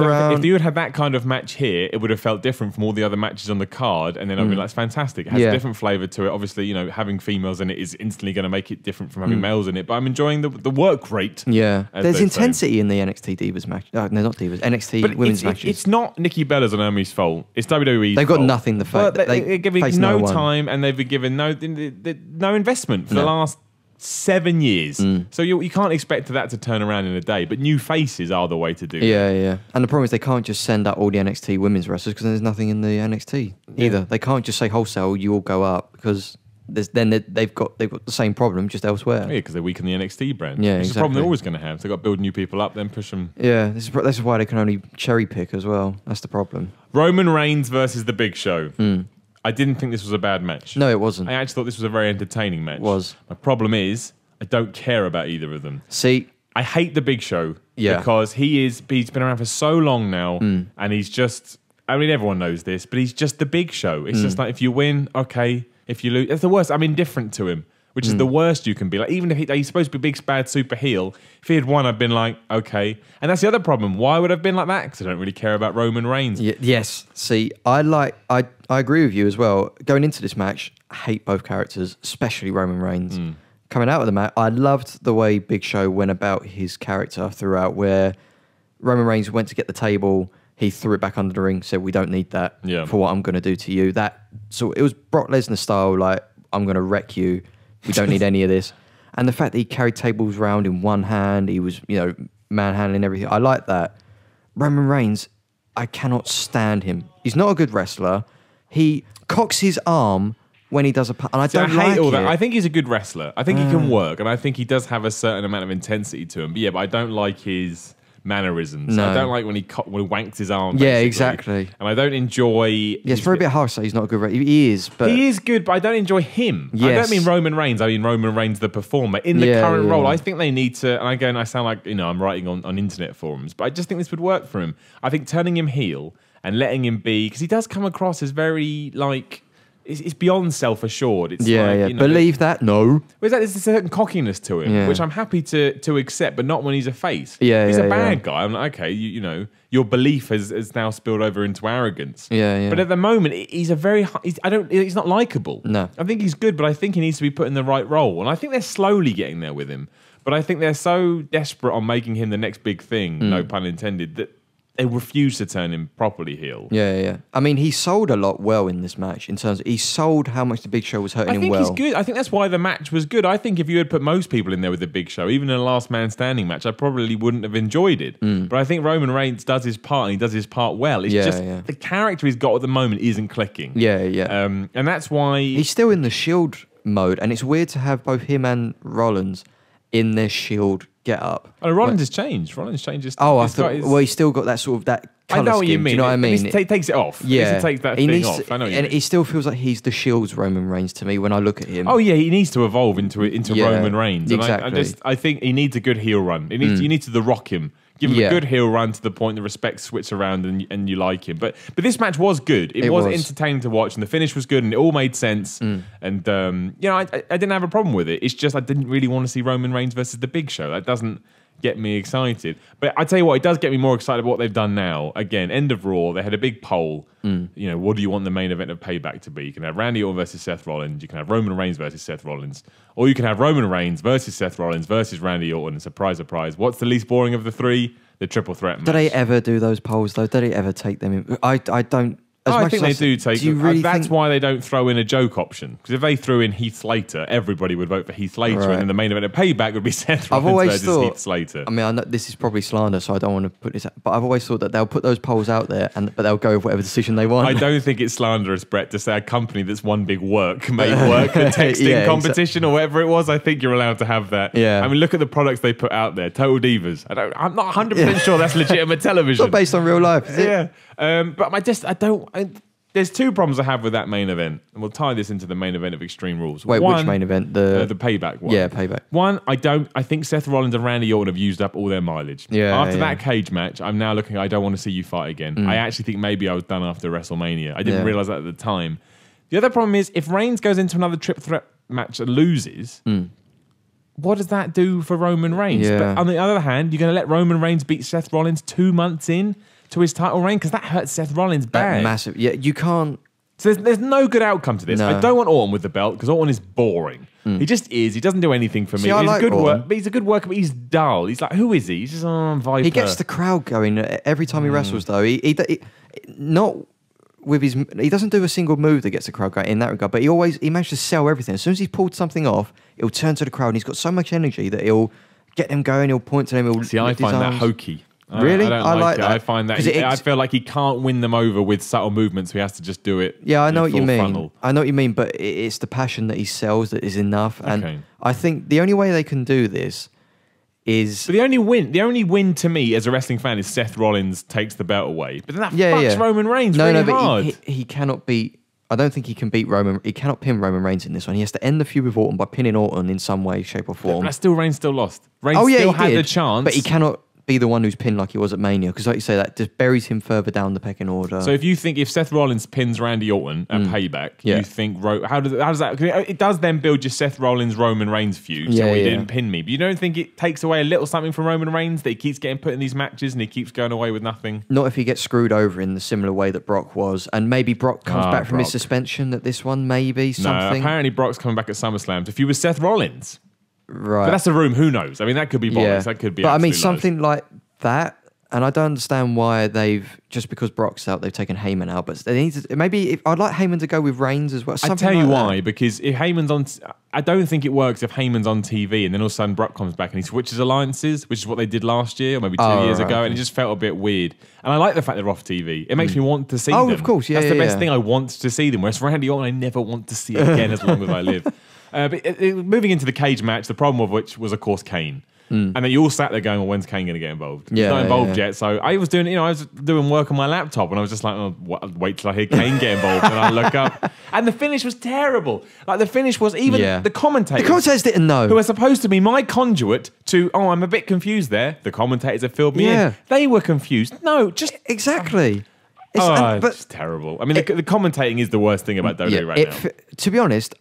around. If you had had that kind of match here, it would have felt different from all the other matches on the card. And then I'd be like, it's fantastic. It has a different flavour to it. Obviously, having females in it is instantly going to make it different from having males in it. But I'm enjoying the work rate. Yeah. There's intensity in the NXT Divas match. No, not Divas. NXT women's matches. It's not Nikki Bella's or Naomi's fault. It's WWE's They've got nothing to face. They're giving no time and they've been given no investment for the last 7 years. So you can't expect that to turn around in a day, but new faces are the way to do it. Yeah. And the problem is they can't just send out all the NXT women's wrestlers because there's nothing in the NXT either. They can't just say wholesale, you all go up, because they've got the same problem just elsewhere. Yeah, because they weaken the NXT brand. Yeah, It's a problem they're always going to have. They've got to build new people up, then push them. Yeah, this is why they can only cherry pick as well. That's the problem. Roman Reigns versus The Big Show. I didn't think this was a bad match. No, it wasn't. I actually thought this was a very entertaining match. It was. My problem is, I don't care about either of them. See, I hate The Big Show because he's been around for so long now, and he's just, I mean, everyone knows this, but he's just The Big Show. It's just like, if you win, okay. If you lose, that's the worst. I'm indifferent to him, which is the worst you can be. Like, even if he's supposed to be big, bad, super heel, if he had won, I'd been like, okay. And that's the other problem. Why would I have been like that? Because I don't really care about Roman Reigns. Yes. See, I agree with you as well. Going into this match, I hate both characters, especially Roman Reigns. Coming out of the match, I loved the way Big Show went about his character throughout, where Roman Reigns went to get the table, he threw it back under the ring, said, we don't need that for what I'm going to do to you. So it was Brock Lesnar style, like, I'm going to wreck you. We don't need any of this. And the fact that he carried tables around in one hand, he was, manhandling everything. I like that. Roman Reigns, I cannot stand him. He's not a good wrestler. He cocks his arm when he does a... And I hate all that. I think he's a good wrestler. I think he can work. And I think he does have a certain amount of intensity to him. But I don't like his mannerisms. No. I don't like when he wanks his arm. Yeah, basically. exactly. And I don't enjoy. Yeah, it's very a bit harsh that he's not a good. He is, but he is good, but I don't enjoy him. Yes. I don't mean Roman Reigns. I mean Roman Reigns, the performer in the current role. I think they need to. And again, I sound like I'm writing on internet forums, but I just think this would work for him. I think turning him heel and letting him be, because he does come across as very like. It's beyond self-assured. It's Believe that? No. There's a certain cockiness to him, which I'm happy to accept, but not when he's a face. He's a bad guy. I'm like, okay, your belief has now spilled over into arrogance. But at the moment, he's he's not likable. No. I think he's good, but I think he needs to be put in the right role. And I think they're slowly getting there with him. But I think they're so desperate on making him the next big thing, no pun intended, that they refuse to turn him properly heel. Yeah. I mean, he sold a lot well in this match in terms of he sold how much the Big Show was hurting him well. I think he's good. I think that's why the match was good. I think if you had put most people in there with the Big Show, even in a last man standing match, I probably wouldn't have enjoyed it. But I think Roman Reigns does his part, and he does his part well. It's just the character he's got at the moment isn't clicking. And that's why he's still in the Shield mode, and it's weird to have both him and Rollins in their Shield get up. Oh, Rollins has changed. Rollins changes. Oh, I thought. Well, he's still got that sort of that. I know what you mean. Do you know what I mean? He takes it off. Yeah, he takes that thing off. I know. And he still feels like he's the Shield's Roman Reigns to me when I look at him. Oh yeah, he needs to evolve into Roman Reigns. And exactly. I think he needs a good heel run. You need to The Rock him. Give him a good heel run to the point the respect switch around and you like him. But this match was good. It was entertaining to watch, and the finish was good, and it all made sense. And I didn't have a problem with it. It's just I didn't really want to see Roman Reigns versus the Big Show. That doesn't get me excited. But I tell you what, it does get me more excited about what they've done now. Again, end of Raw, they had a big poll. What do you want the main event of Payback to be? You can have Randy Orton versus Seth Rollins. You can have Roman Reigns versus Seth Rollins. Or you can have Roman Reigns versus Seth Rollins versus Randy Orton. Surprise, surprise. What's the least boring of the three? The triple threat match. Do they ever do those polls, though? Do they ever take them in? I don't... I think they do take them. Really that's why they don't throw in a joke option. Because if they threw in Heath Slater, everybody would vote for Heath Slater, and then the main event of Payback would be Seth Rollins versus Heath Slater. I mean, I know this is probably slander, so I don't want to put this out, but I've always thought that they'll put those polls out there, but they'll go with whatever decision they want. I don't think it's slanderous, Brett, to say a company that's one big work made work a texting competition or whatever it was. I think you're allowed to have that. Yeah. I mean, look at the products they put out there. Total Divas. I'm not 100% sure that's legitimate television. It's not based on real life, is it? Yeah. But there's two problems I have with that main event, and we'll tie this into the main event of Extreme Rules. Wait, which main event? The Payback one. Yeah, Payback. One, I think Seth Rollins and Randy Orton have used up all their mileage. After that cage match, I'm now looking, I don't want to see you fight again. I actually think maybe I was done after WrestleMania. I didn't realize that at the time. The other problem is, if Reigns goes into another triple threat match and loses, what does that do for Roman Reigns? But on the other hand, you're going to let Roman Reigns beat Seth Rollins 2 months in to his title reign, because that hurts Seth Rollins bad. Massive. Yeah, you can't. So there's no good outcome to this. No. I don't want Orton with the belt because Orton is boring. He just is. He doesn't do anything for me. I like good Orton. work, but he's a good worker, but he's dull. He's like, who is he? He's just Viper. He gets the crowd going every time he wrestles, though. He not with his. He doesn't do a single move that gets the crowd going in that regard, but he manages to sell everything. As soon as he's pulled something off, he'll turn to the crowd, and he's got so much energy that he'll get them going. He'll point to them. I find that hokey. Really? I don't like that. that. I find that I feel like he can't win them over with subtle movements, so he has to just do it. Yeah, I know what you mean. Frontal. I know what you mean, but it's the passion that he sells that is enough. And I think the only way they can do this is... But the only win to me as a wrestling fan is Seth Rollins takes the belt away. But then that fucks Roman Reigns really hard. But he cannot beat... I don't think he can beat Roman... He cannot pin Roman Reigns in this one. He has to end the feud with Orton by pinning Orton in some way, shape or form. But Reigns still lost. Reigns still had the chance. But he cannot be the one who's pinned like he was at Mania, because like you say, that just buries him further down the pecking order. So if Seth Rollins pins Randy Orton at Payback, you think how does that? It does then build your Seth Rollins Roman Reigns feud. He didn't pin me, but you don't think it takes away a little something from Roman Reigns that he keeps getting put in these matches and he keeps going away with nothing? Not if he gets screwed over in the similar way that Brock was, and maybe Brock comes back from his suspension at this one. Maybe something. No, apparently Brock's coming back at SummerSlam. If you were Seth Rollins, right? But that's a room. Who knows? I mean, that could be bollocks. That could be. But I mean, something like that, and I don't understand why just because Brock's out, they've taken Heyman out. But they need to, I'd like Heyman to go with Reigns as well. I tell you why, because if Heyman's on, I don't think it works if Heyman's on TV and then all of a sudden Brock comes back and he switches alliances, which is what they did last year or maybe 2 years ago, and it just felt a bit weird. And I like the fact they're off TV. It makes me want to see them. Oh, of course, yeah. That's the best thing. I want to see them. Whereas Randy Orton, I never want to see again as long as I live. But moving into the cage match, the problem of which was, of course, Kane. And then you all sat there going, well, when's Kane going to get involved? He's Yeah, not involved yeah. yet. So I was doing work on my laptop and I was just like, oh, wait till I hear Kane get involved. And I look up and the finish was terrible. Like the finish was even the commentators. The commentators didn't know. Who are supposed to be my conduit to, I'm a bit confused there. The commentators have filled me in. They were confused. No, just... Exactly. It's terrible. I mean, the commentating is the worst thing about WWE right now. To be honest,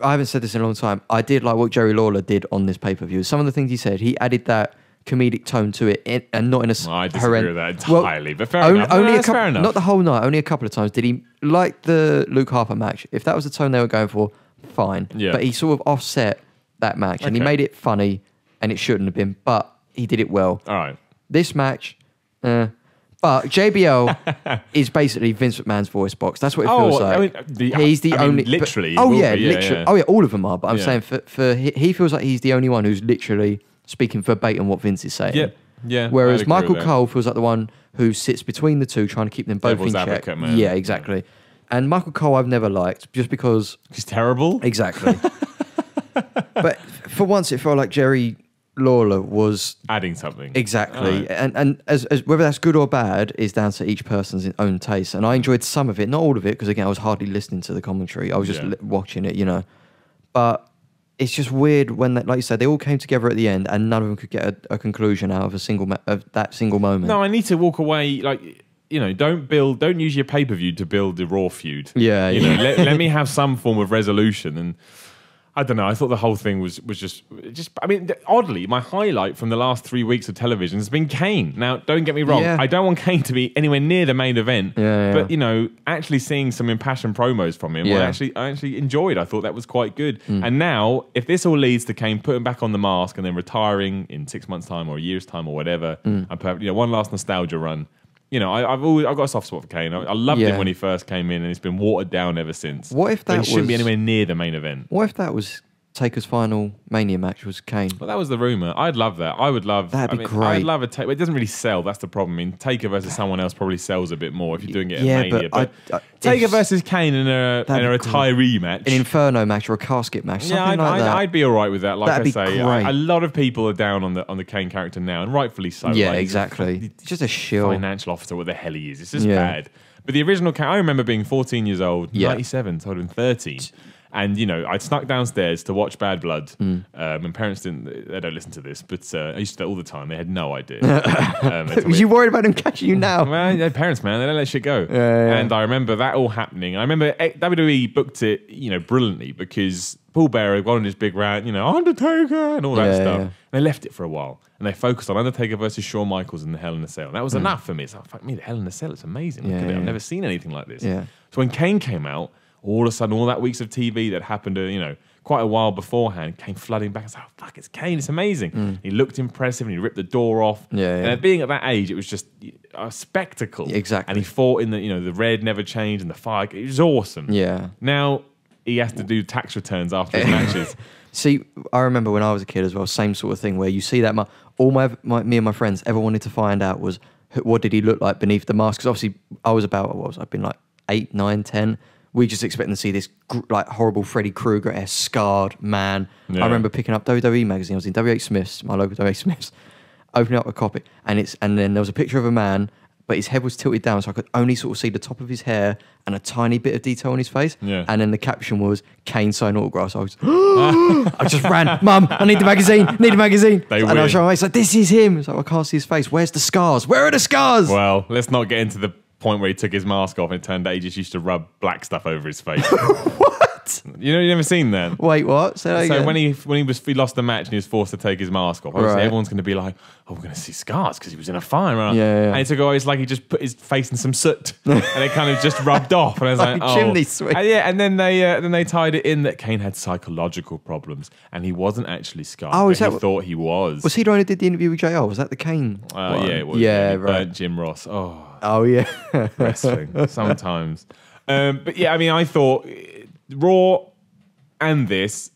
I haven't said this in a long time. I did like what Jerry Lawler did on this pay-per-view. Some of the things he said, he added that comedic tone to it, and not in a... I disagree with that entirely, but fair enough. Fair enough. Not the whole night, only a couple of times. Did he like the Luke Harper match? If that was the tone they were going for, fine. Yeah. But he sort of offset that match, and he made it funny, and it shouldn't have been, but he did it well. All right. This match... But JBL is basically Vince McMahon's voice box. That's what it feels like. He's the only... literally. Literally. Oh, yeah, all of them are. But I'm saying he feels like he's the only one who's literally speaking verbatim what Vince is saying. Yeah, yeah. Whereas Michael Cole feels like the one who sits between the two, trying to keep them both in check. Advocate, man. Yeah, exactly. And Michael Cole I've never liked, just because... He's terrible? Exactly. But for once, it felt like Jerry... Lawler was adding something exactly, right. and as whether that's good or bad is down to each person's own taste. And I enjoyed some of it, not all of it, because again I was hardly listening to the commentary. I was just watching it, But it's just weird when, like you said, they all came together at the end, and none of them could get a conclusion out of that single moment. No, I need to walk away like. Don't use your pay-per-view to build the Raw feud. Yeah, let me have some form of resolution. And I don't know. I thought the whole thing was just. I mean, oddly, my highlight from the last 3 weeks of television has been Kane. Now, don't get me wrong. I don't want Kane to be anywhere near the main event. But actually seeing some impassioned promos from him, I actually enjoyed. I thought that was quite good. And now, if this all leads to Kane putting back on the mask and then retiring in 6 months' time or a year's time or whatever, one last nostalgia run. I've got a soft spot for Kane. I loved him when he first came in, and it's been watered down ever since. What if that he shouldn't be anywhere near the main event? What if that was Taker's final Mania match was Kane? Well, that was the rumor. I'd love that. I would love. That'd be great. I'd love a Taker. It doesn't really sell. That's the problem. I mean, Taker versus someone else probably sells a bit more if you're doing it at Mania. But Taker versus Kane in a retiree match, an Inferno match or a casket match, something like that. I'd be all right with that. Like That'd I say, a lot of people are down on the Kane character now, and rightfully so. Yeah, exactly. Just a shill. Financial officer, what the hell he is. It's just bad. But the original Kane, I remember being 14 years old, 97, so I'd been 13. And, I'd snuck downstairs to watch Bad Blood. And parents they don't listen to this, but I used to do that all the time. They had no idea. Was you worried about them catching you now? Well, they're parents, man. They don't let shit go. And I remember that all happening. I remember WWE booked it, brilliantly because Paul Bearer had gone on this big rant, Undertaker and all that stuff. And they left it for a while. And they focused on Undertaker versus Shawn Michaels in the Hell in a Cell. And that was enough for me. It's like, fuck me, the Hell in a Cell, it's amazing. Look at it. I've never seen anything like this. So when Kane came out, all of a sudden, all that weeks of TV that happened, quite a while beforehand, came flooding back. I was like, oh, fuck, it's Kane. It's amazing. He looked impressive and he ripped the door off. And being at that age, it was just a spectacle. Exactly. And he fought in the red never changed and the fire. It was awesome. Now he has to do tax returns after his matches. See, I remember when I was a kid as well, same sort of thing where you see that me and my friends ever wanted to find out was what did he look like beneath the mask? Because obviously I was I've been like 8, 9, 10. We just expecting to see this horrible Freddy Krueger scarred man. I remember picking up WWE magazine. I was in WH Smith's, my local WH Smith's, opening up a copy, and then there was a picture of a man, but his head was tilted down, so I could only sort of see the top of his hair and a tiny bit of detail on his face. And then the caption was Kane sign autographs. I was, I just ran, Mum, I need the magazine. And I was showing my face like, this is him. So I can't see his face. Where's the scars? Where are the scars? Well, let's not get into the point where he took his mask off and it turned out he just used to rub black stuff over his face. What? You've never seen that? Wait, what? So when he lost the match and he was forced to take his mask off, obviously everyone's going to be like, oh, we're going to see scars because he was in a fire. And he took it's like he just put his face in some soot and it kind of just rubbed off. And I was like, oh. Chimney sweep. And then they tied it in that Kane had psychological problems and he wasn't actually scarred. Oh, he thought he was. Was he the one who did the interview with JR? Was that the Kane one? Yeah, it was. Yeah, right. burnt Jim Ross. Oh, yeah. Wrestling, sometimes. But yeah, I mean, I thought Raw and this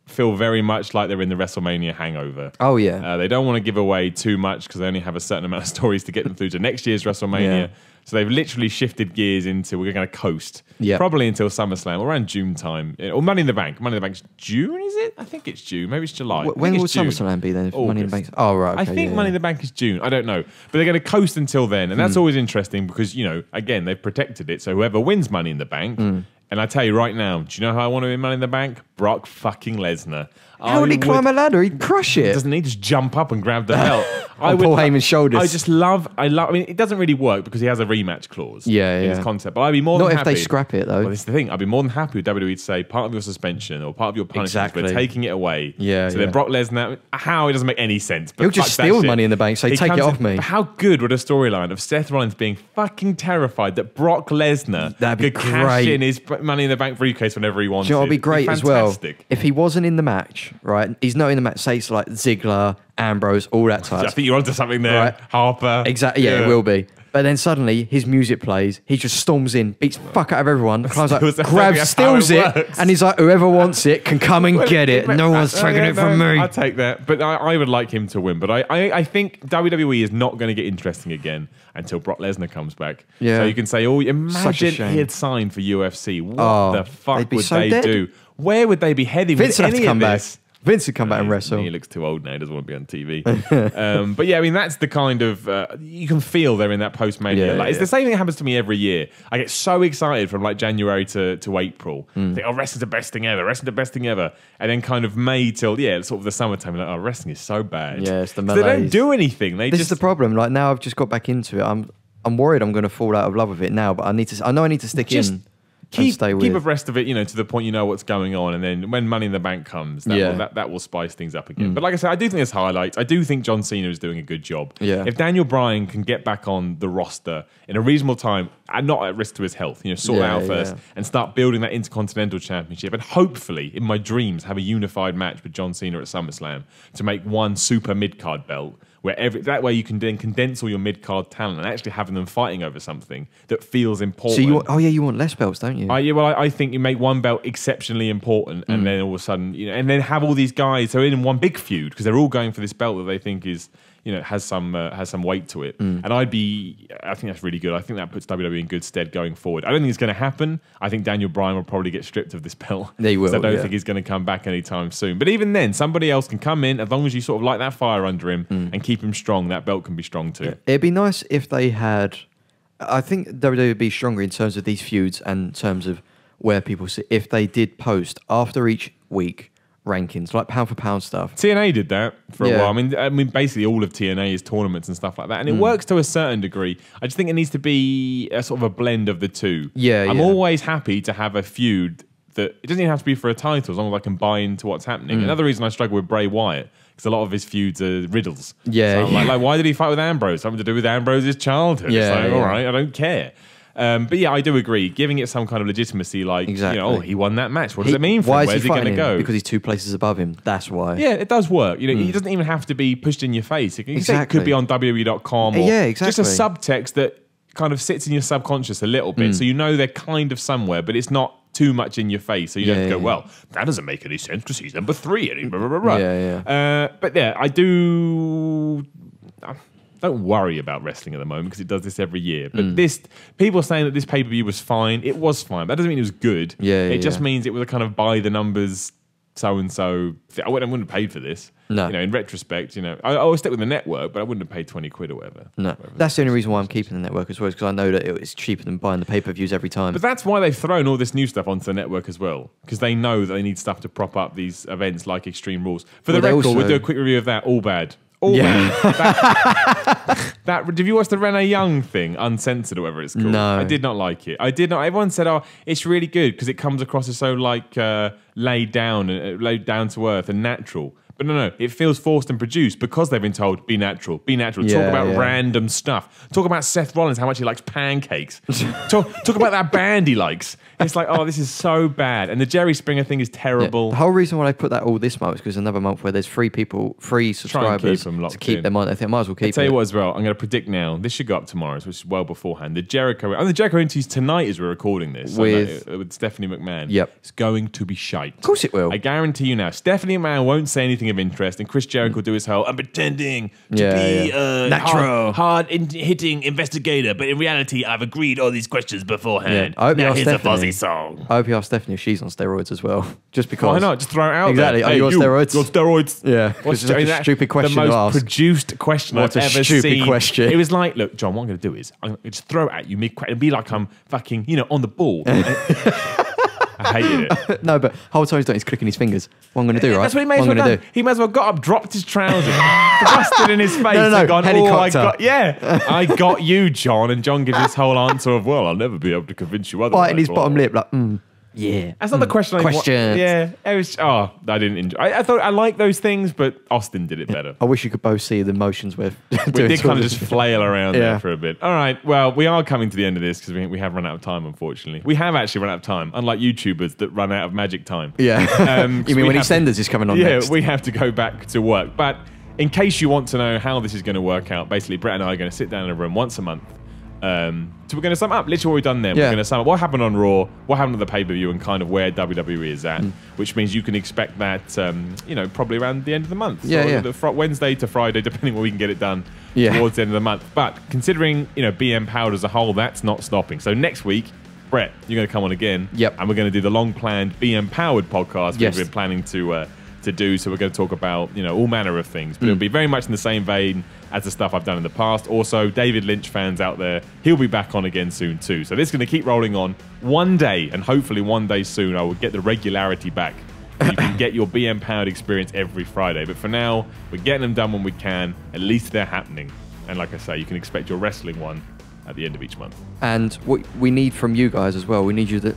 feel very much like they're in the WrestleMania hangover. Oh, yeah. They don't want to give away too much because they only have a certain amount of stories to get them through to next year's WrestleMania. Yeah. So they've literally shifted gears into we're going to coast. Yeah. Probably until SummerSlam, around June time. Or Money in the Bank. Money in the Bank's June, is it? I think it's June. Maybe it's July. When will SummerSlam be then? If Money in the Bank. Oh, right. Okay, I think Money in the Bank is June. I don't know. But they're going to coast until then. And that's always interesting because, again, they've protected it. So whoever wins Money in the Bank... And I tell you right now, do you know how I want to win Money in the Bank? Brock fucking Lesnar. How would he climb a ladder? He'd crush it. Doesn't he just jump up and grab the belt? Paul Heyman's shoulders. I mean, it doesn't really work because he has a rematch clause in his concept. But I'd be more than happy. Not if they scrap it, though. Well, this is the thing. I'd be more than happy with WWE to say part of your suspension or part of your punishment, we're taking it away. Yeah, so then Brock Lesnar, it doesn't make any sense. But he'll just steal Money in the Bank, so take it off me. How good would a storyline of Seth Rollins being fucking terrified that Brock Lesnar could cash in his Money in the Bank briefcase whenever he wanted? Do you know what would be great as well? If he wasn't in the match, right? He's not in the match, say it's like Ziggler, Ambrose, all that type. I think you're onto something there. Right. Harper. Exactly, yeah, it will be. But then suddenly his music plays, he just storms in, beats the fuck out of everyone, steals it, and he's like, whoever wants it can come and get it. No one's taking it from me. I'll take that. But I would like him to win. But I think WWE is not going to get interesting again until Brock Lesnar comes back. Yeah. So you can say, imagine he had signed for UFC. What the fuck would they do? Where would they be heading with any of this? Vince would come back and wrestle. He looks too old now. He doesn't want to be on TV. But yeah, I mean, that's the kind of... you can feel they're in that post-mania. It's the same thing that happens to me every year. I get so excited from like January to April. I think, wrestling's the best thing ever. Wrestling's the best thing ever. And then kind of May till, sort of the summertime. Like, wrestling is so bad. Yeah, it's the malaise. They don't do anything. This is the problem. Like now I've just got back into it. I'm worried I'm going to fall out of love with it now, but I know I need to stick in. Keep abreast of it, to the point you know what's going on, and then when Money in the Bank comes, that will spice things up again. But like I said, I do think there's highlights. I do think John Cena is doing a good job. Yeah. If Daniel Bryan can get back on the roster in a reasonable time and not at risk to his health, sort it out first and start building that Intercontinental Championship, and hopefully, in my dreams, have a unified match with John Cena at SummerSlam to make one super mid-card belt. That way you can then condense all your mid-card talent and actually having them fighting over something that feels important. So you want less belts, don't you? I think you make one belt exceptionally important, and then all of a sudden, and then have all these guys who are in one big feud because they're all going for this belt that they think is, has some weight to it. And I think that's really good. I think that puts WWE in good stead going forward. I don't think it's going to happen. I think Daniel Bryan will probably get stripped of this belt. They will. I don't think he's going to come back anytime soon. But even then, somebody else can come in as long as you sort of light that fire under him and keep him strong. That belt can be strong too. Yeah. It'd be nice if they had. I think WWE would be stronger in terms of these feuds and in terms of where people sit. If they did post after each week rankings, like pound for pound stuff. TNA did that for a while. I mean, basically all of TNA is tournaments and stuff like that, and it works to a certain degree. I just think it needs to be a sort of a blend of the two. I'm always happy to have a feud that it doesn't even have to be for a title, as long as I can buy into what's happening. Another reason I struggle with Bray Wyatt, because a lot of his feuds are riddles. So like, why did he fight with Ambrose? Something to do with Ambrose's childhood. All right, I don't care. But yeah, I do agree. Giving it some kind of legitimacy, like, he won that match. What does it mean for him? Where's he going to go? Because he's 2 places above him. That's why. Yeah, it does work. He doesn't even have to be pushed in your face. It could be on WWE.com or just a subtext that kind of sits in your subconscious a little bit. So they're kind of somewhere, but it's not too much in your face. So you don't go, well, that doesn't make any sense because he's number 3. Blah, blah, blah, blah. But yeah, I do... Don't worry about wrestling at the moment because it does this every year. But people saying that this pay-per-view was fine, it was fine. That doesn't mean it was good. It just means it was a kind of by the numbers so-and-so. I wouldn't have paid for this. No. In retrospect, I would stick with the network, but I wouldn't have paid 20 quid or whatever. No. That's the only reason why I'm keeping the network as well, because I know that it's cheaper than buying the pay-per-views every time. But that's why they've thrown all this new stuff onto the network as well, because they know that they need stuff to prop up these events like Extreme Rules. For the record, we'll do a quick review of that. All bad. Did you watch the Renee Young thing, Uncensored or whatever it's called? No. I did not like it. I did not. Everyone said, it's really good because it comes across as so like laid down to earth and natural. But no, it feels forced and produced because they've been told, be natural, be natural. Talk about random stuff. Talk about Seth Rollins, how much he likes pancakes. talk about that band he likes. It's like, oh, this is so bad. And the Jerry Springer thing is terrible. Yeah. The whole reason why I put that all this month is because another month where there's free subscribers to keep them on. I think I might as well keep it. I'll tell you what as well, I'm going to predict now, this should go up tomorrow, which is well beforehand. The Jericho interviews tonight as we're recording this. With Stephanie McMahon. Yep. It's going to be shite. Of course it will. I guarantee you now. Stephanie McMahon won't say anything of interest, and Chris Jericho will do his whole, I'm pretending to be natural, hard-hitting investigator, but in reality, I've agreed all these questions beforehand. I hope now here's Stephanie. a fuzzy song. I hope you ask Stephanie if she's on steroids as well. Just because. Why not? Just throw it out exactly. there. Are you on steroids? You're on steroids? Yeah. It's such a stupid question the to most ask. produced question What I've a ever stupid seen. question. It was like, look, John, what I'm going to do is I'm going to just throw it at you mid-question and be like I'm fucking, on the ball. I hated it. No, but the whole time he's doing, he's clicking his fingers. What I'm going to do, right? That's what he may as well done. He may as well got up, dropped his trousers, thrust it in his face, and gone, I got you, John. And John gives this whole answer of, well, I'll never be able to convince you otherwise. Biting his bottom lip, like, yeah. That's not the question. Yeah. It was, I didn't enjoy. I thought I liked those things, but Austin did it better. I wish you could both see the motions with. We did kind of just flail around there for a bit. All right. Well, we are coming to the end of this because we have run out of time, unfortunately. We have actually run out of time, unlike YouTubers that run out of magic time. Yeah. You mean when EastEnders is coming on next? Yeah, we have to go back to work. But in case you want to know how this is going to work out, basically, Brett and I are going to sit down in a room once a month. So we're going to sum up literally what we've done there. We're going to sum up what happened on Raw, what happened at the pay-per-view, and kind of where WWE is at, which means you can expect that, probably around the end of the month. Wednesday to Friday, depending when we can get it done towards the end of the month. But considering, Be-Mpowered as a whole, that's not stopping. So next week, Brett, you're going to come on again. Yep. And we're going to do the long-planned Be-Mpowered podcast we've been planning to do. So we're going to talk about, all manner of things. But it'll be very much in the same vein as the stuff I've done in the past. Also, David Lynch fans out there, he'll be back on again soon too. So this is going to keep rolling on. One day, and hopefully one day soon, I will get the regularity back. You can get your Be-Mpowered experience every Friday. But for now, we're getting them done when we can. At least they're happening. And like I say, you can expect your wrestling one at the end of each month. And what we need from you guys as well, we need you to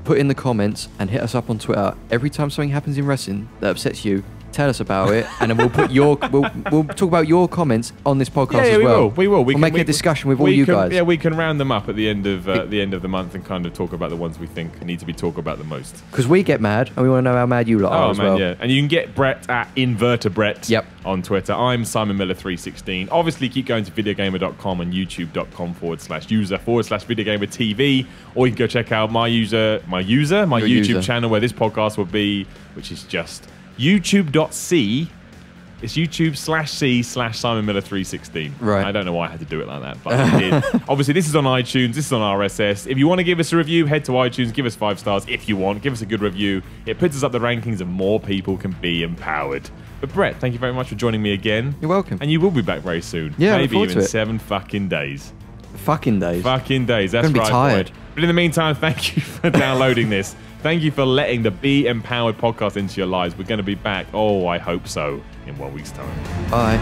put in the comments and hit us up on Twitter. Every time something happens in wrestling that upsets you, tell us about it, and then we'll put we'll talk about your comments on this podcast as well. We will. We'll make a discussion with all you guys. Yeah, we can round them up at the end of the month and kind of talk about the ones we think need to be talked about the most. Because we get mad, and we want to know how mad you lot are as well. Yeah. And you can get Brett at InverterBrett on Twitter. I'm Simon Miller 316. Obviously, keep going to videogamer.com and youtube.com/user/videogamertv, or you can go check out my YouTube channel where this podcast will be, which is just youtube.c. It's YouTube/C/Simon Miller 316. Right. I don't know why I had to do it like that, but I did. Obviously, this is on iTunes. This is on RSS. If you want to give us a review, head to iTunes. Give us 5 stars if you want. Give us a good review. It puts us up the rankings and more people can be empowered. But Brett, thank you very much for joining me again. You're welcome. And you will be back very soon. Yeah, maybe even to 7 fucking days. Fucking days. Fucking days. That's I'm gonna right. be tired. Boy. But in the meantime, thank you for downloading this. Thank you for letting the Be-Mpowered podcast into your lives. We're going to be back, I hope so, in 1 week's time. Bye.